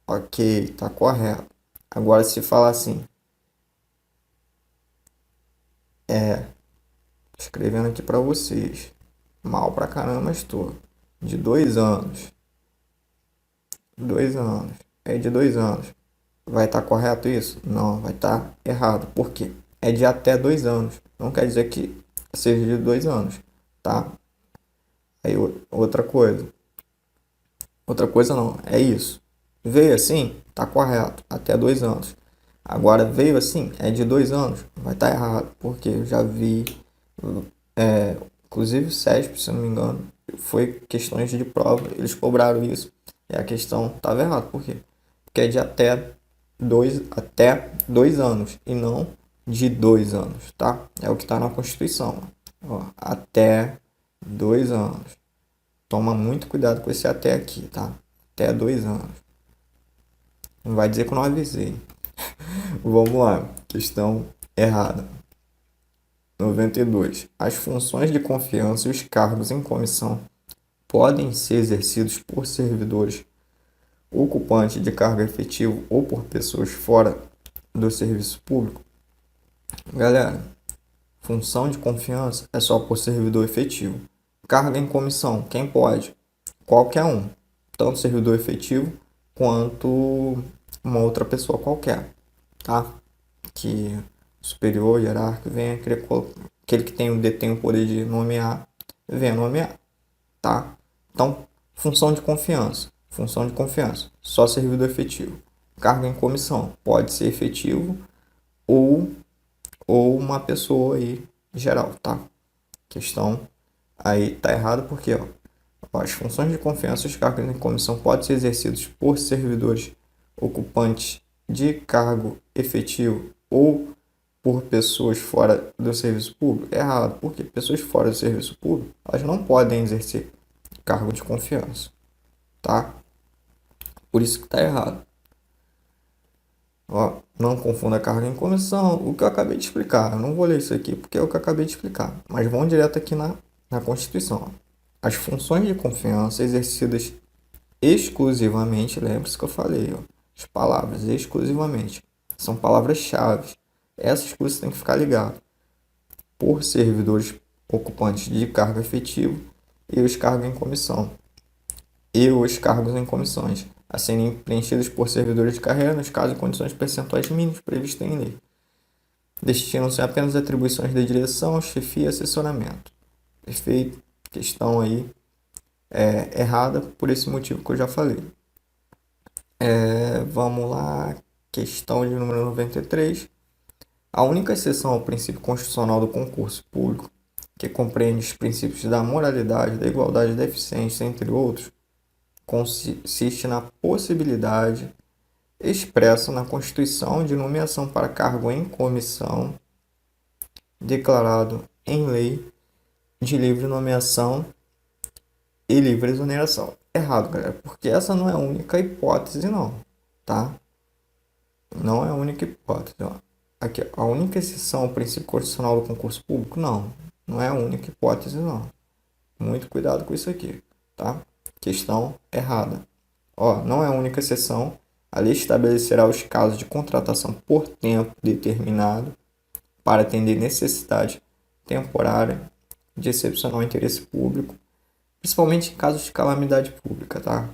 ok, tá correto. Agora, se falar assim, escrevendo aqui para vocês, mal pra caramba estou, de 2 anos, 2 anos, é de 2 anos, vai estar correto isso? Não, vai estar errado, por quê? É de até 2 anos, não quer dizer que seja de 2 anos, tá? Aí outra coisa não, é isso, veio assim, tá correto, até 2 anos. Agora veio assim, é de 2 anos, vai estar errado, porque eu já vi, inclusive o SESP, se eu não me engano, foi questões de prova, eles cobraram isso, e a questão estava errada, por quê? Porque é de até até 2 anos e não de 2 anos, tá? É o que está na Constituição. Ó, até 2 anos. Toma muito cuidado com esse até aqui, tá? Até 2 anos. Não vai dizer que eu não avisei. Vamos lá. Questão errada. 92. As funções de confiança e os cargos em comissão podem ser exercidos por servidores ocupantes de cargo efetivo ou por pessoas fora do serviço público. Galera, função de confiança é só por servidor efetivo. Cargo em comissão, quem pode? Qualquer um. Tanto servidor efetivo quanto uma outra pessoa qualquer, tá? Que superior, hierárquico, venha querer, aquele que detém o poder de nomear, venha nomear, tá? Então, função de confiança. Função de confiança, só servidor efetivo. Cargo em comissão, pode ser efetivo ou, ou uma pessoa aí geral, tá? Questão aí tá errado porque, ó, as funções de confiança e os cargos em comissão podem ser exercidos por servidores ocupantes de cargo efetivo ou por pessoas fora do serviço público. É errado, porque pessoas fora do serviço público, elas não podem exercer cargo de confiança, tá? Por isso que tá errado. Ó, não confunda cargo em comissão, o que eu acabei de explicar. Eu não vou ler isso aqui porque é o que eu acabei de explicar, mas vão direto aqui na Constituição. Ó. As funções de confiança exercidas exclusivamente, lembre-se que eu falei, ó, as palavras exclusivamente, são palavras-chave. Essas coisas têm que ficar ligado. Por servidores ocupantes de cargo efetivo e os cargos em comissão. E os cargos em comissões, a serem preenchidos por servidores de carreira nos casos e condições percentuais mínimos previstos em lei. Destinam-se apenas a atribuições de direção, chefia e assessoramento. Perfeito? Questão aí errada por esse motivo que eu já falei. Vamos lá, questão de número 93. A única exceção ao princípio constitucional do concurso público, que compreende os princípios da moralidade, da igualdade e da eficiência, entre outros, consiste na possibilidade expressa na Constituição de nomeação para cargo em comissão, declarado em lei de livre nomeação e livre exoneração. Errado, galera, porque essa não é a única hipótese, não, tá? Não é a única hipótese, ó. Aqui, a única exceção ao princípio constitucional do concurso público, não é a única hipótese, não. Muito cuidado com isso aqui, tá? Questão errada. Ó, não é a única exceção. A lei estabelecerá os casos de contratação por tempo determinado para atender necessidade temporária de excepcional interesse público, principalmente em casos de calamidade pública, tá?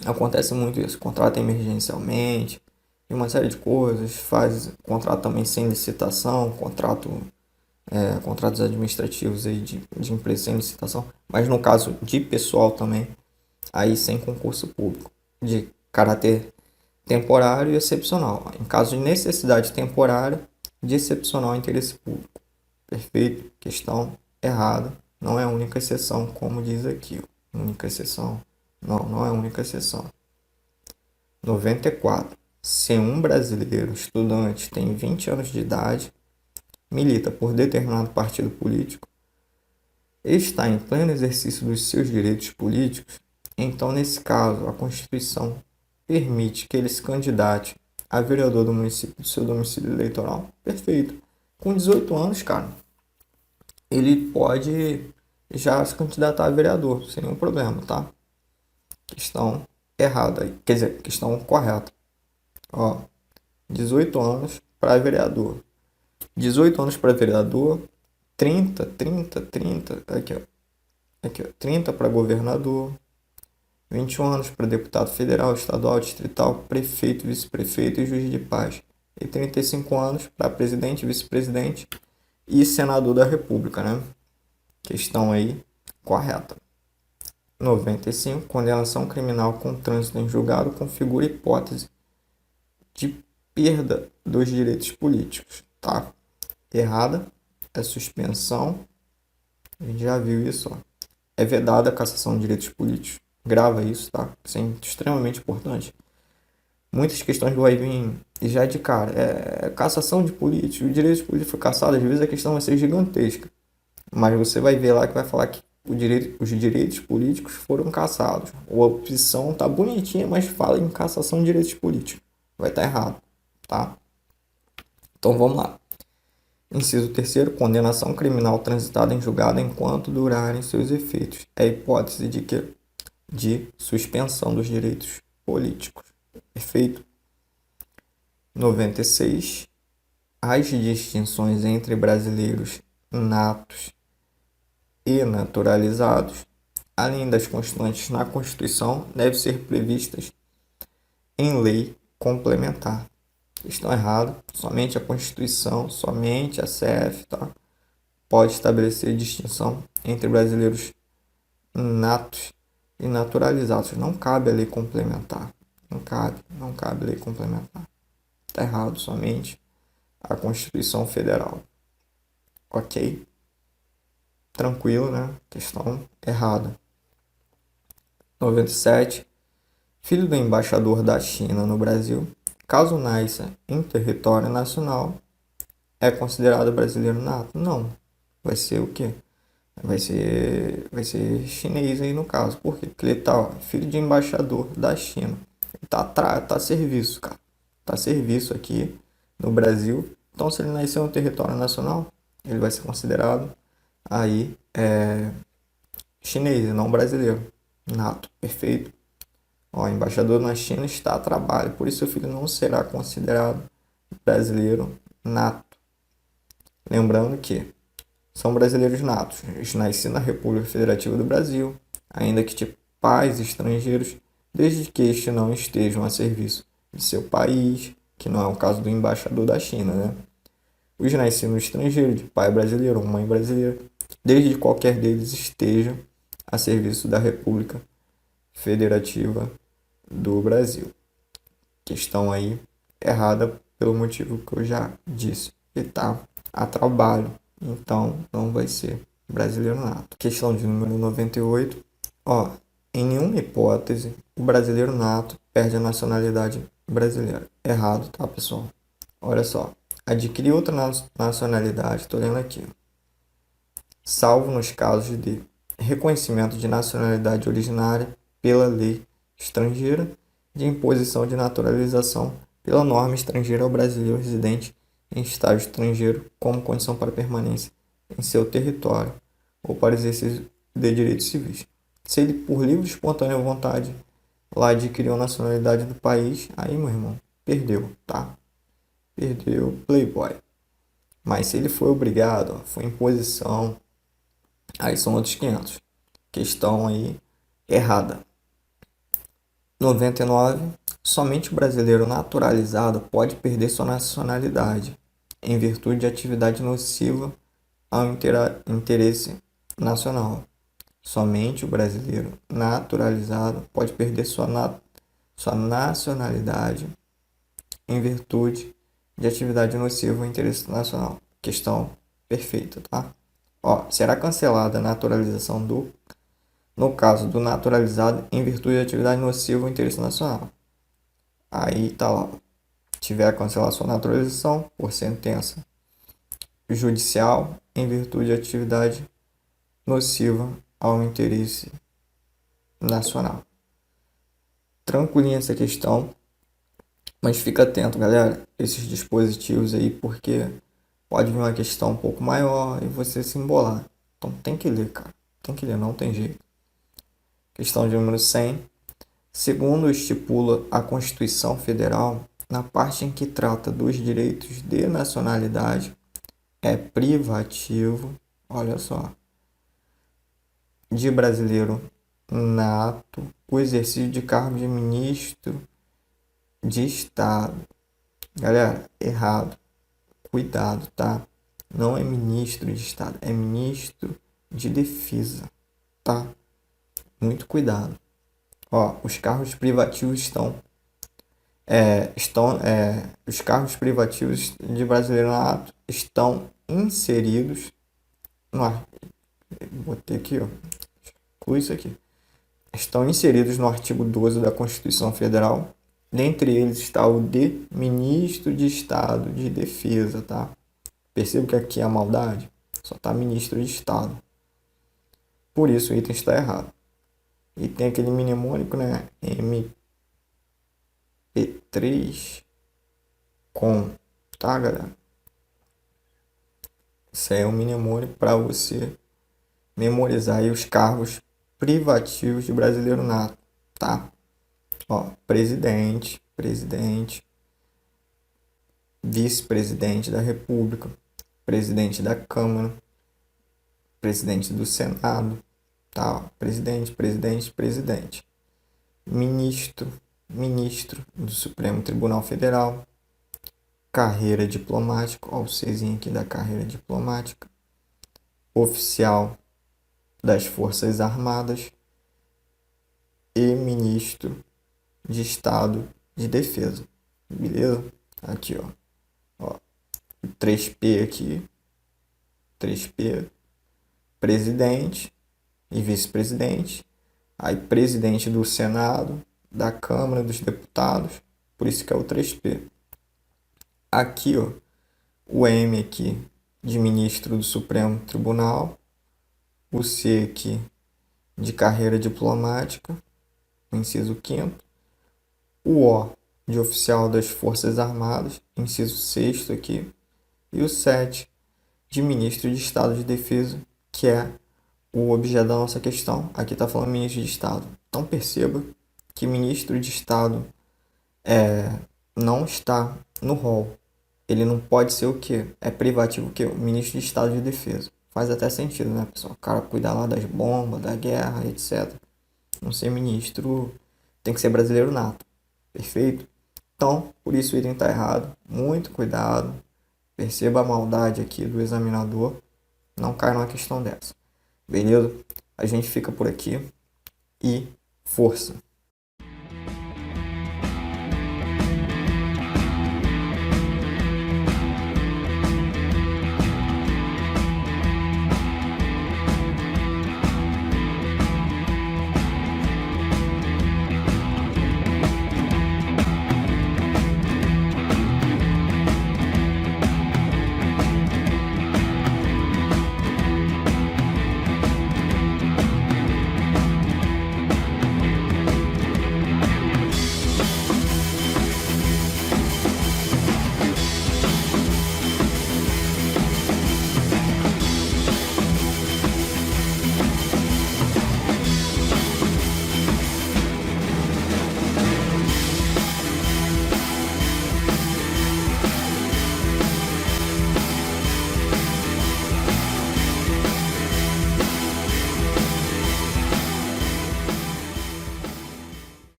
Acontece muito isso, contrata emergencialmente, e uma série de coisas, faz contrato também sem licitação, contratos administrativos aí de empresa sem licitação, mas no caso de pessoal também, aí sem concurso público, de caráter temporário e excepcional. Em caso de necessidade temporária, de excepcional interesse público. Perfeito? Questão errada. Não é a única exceção, como diz aqui. Única exceção? Não é a única exceção. 94. Se um brasileiro estudante tem 20 anos de idade, milita por determinado partido político, está em pleno exercício dos seus direitos políticos, então, nesse caso, a Constituição permite que ele se candidate a vereador do município do seu domicílio eleitoral. Perfeito. Com 18 anos, cara, ele pode já se candidatar a vereador, sem nenhum problema, tá? Questão errada, quer dizer, questão correta. Ó, 18 anos para vereador. 18 anos para vereador, 30, aqui ó. Aqui ó, 30 para governador, 21 anos para deputado federal, estadual, distrital, prefeito, vice-prefeito e juiz de paz. E 35 anos para presidente, vice-presidente e senador da República, né? Questão aí correta. 95. Condenação criminal com trânsito em julgado configura hipótese de perda dos direitos políticos, tá? Errada é suspensão. A gente já viu isso, ó. É vedada a cassação de direitos políticos. Grava isso, tá? Isso é extremamente importante. Muitas questões do vai vir e já de cara. Cassação de políticos, o direito de político foi cassado, às vezes a questão vai ser gigantesca. Mas você vai ver lá que vai falar que os direitos políticos foram cassados. A opção tá bonitinha, mas fala em cassação de direitos políticos. Vai estar errado, tá? Então vamos lá. Inciso terceiro, condenação criminal transitada em julgado enquanto durarem seus efeitos. É a hipótese de que? De suspensão dos direitos políticos. Perfeito? 96. As distinções entre brasileiros natos e naturalizados, além das constantes na Constituição, devem ser previstas em lei complementar. Estão errados. Somente a Constituição, somente a CF, tá? Pode estabelecer distinção entre brasileiros natos e naturalizados. Não cabe a lei complementar. Não cabe lei complementar. Está errado, somente a Constituição Federal. Ok? Tranquilo, né? Questão errada. 97. Filho do embaixador da China no Brasil, caso nasça em território nacional, é considerado brasileiro nato? Não. Vai ser o quê? Vai ser chinês aí no caso. Por quê? Porque ele tá, ó, filho de embaixador da China. Ele tá a serviço, cara. Tá a serviço aqui no Brasil. Então, se ele nasceu no território nacional, ele vai ser considerado aí chinês e não brasileiro. Nato. Perfeito? Ó, embaixador na China está a trabalho. Por isso, seu filho não será considerado brasileiro nato. Lembrando que são brasileiros natos. Eles nasceram na República Federativa do Brasil, ainda que de pais estrangeiros, desde que estes não estejam a serviço de seu país, que não é o caso do embaixador da China, né? Os nascidos no estrangeiro, de pai brasileiro ou mãe brasileira, desde que qualquer deles esteja a serviço da República Federativa do Brasil. Questão aí errada pelo motivo que eu já disse. Ele está a trabalho. Então, não vai ser brasileiro nato. Questão de número 98. Ó, em nenhuma hipótese, o brasileiro nato perde a nacionalidade brasileira. Errado, tá, pessoal? Olha só. Adquirir outra nacionalidade, tô lendo aqui. Salvo nos casos de reconhecimento de nacionalidade originária pela lei estrangeira, de imposição de naturalização pela norma estrangeira ao brasileiro residente em estado estrangeiro como condição para permanência em seu território ou para exercício de direitos civis. Se ele, por livre e espontânea vontade, lá adquiriu a nacionalidade do país, aí, meu irmão, perdeu, tá? Perdeu Playboy. Mas se ele foi obrigado, ó, foi imposição, aí são outros 500. Questão aí errada. 99. Somente o brasileiro naturalizado pode perder sua nacionalidade em virtude de atividade nociva ao interesse nacional. Somente o brasileiro naturalizado pode perder sua nacionalidade em virtude de atividade nociva ao interesse nacional. Questão perfeita, tá? Ó, será cancelada a naturalização no caso do naturalizado em virtude de atividade nociva ao interesse nacional. Aí tá lá. Tiver a cancelar sua naturalização por sentença judicial em virtude de atividade nociva ao interesse nacional. Tranquilinha essa questão, mas fica atento, galera, esses dispositivos aí, porque pode vir uma questão um pouco maior e você se embolar. Então tem que ler, cara. Tem que ler, não tem jeito. Questão de número 100. Segundo estipula a Constituição Federal, na parte em que trata dos direitos de nacionalidade, é privativo, olha só, de brasileiro nato o exercício de cargo de ministro de Estado. Galera, errado. Cuidado, tá? Não é ministro de Estado, é ministro de Defesa, tá? Muito cuidado. Ó, os cargos privativos os cargos privativos de brasileiro nato estão inseridos botei aqui, ó, exclui isso aqui. Estão inseridos no artigo 12 da Constituição Federal, Dentre eles está o de Ministro de Estado de Defesa, tá? Perceba que aqui é a maldade, só tá Ministro de Estado. Por isso o item está errado. E tem aquele mnemônico, né? MP3 com, tá, galera? Isso aí é um mnemônico para você memorizar aí os cargos privativos de brasileiro nato, tá? Ó, presidente, vice-presidente da República, presidente da Câmara, presidente do Senado, tá? Presidente. Ministro do Supremo Tribunal Federal, carreira diplomática, ó, o Czinho aqui da carreira diplomática, oficial das Forças Armadas e ministro de Estado de Defesa, beleza? Aqui, ó, 3P aqui, 3P, presidente e vice-presidente, aí presidente do Senado, da Câmara dos Deputados, por isso que é o 3P. Aqui, ó, o M aqui de ministro do Supremo Tribunal, o C aqui de carreira diplomática, o inciso 5º, o O de oficial das Forças Armadas, inciso 6º aqui, e o 7 de ministro de Estado de Defesa, que é o objeto da nossa questão. Aqui está falando ministro de Estado. Então perceba que ministro de Estado não está no rol. Ele não pode ser o quê? É privativo o quê? O ministro de Estado de Defesa. Faz até sentido, né, pessoal? O cara cuida lá das bombas, da guerra, etc. Não ser ministro, tem que ser brasileiro nato. Perfeito? Então, por isso o item está errado. Muito cuidado. Perceba a maldade aqui do examinador. Não cai numa questão dessa. Beleza? A gente fica por aqui e força!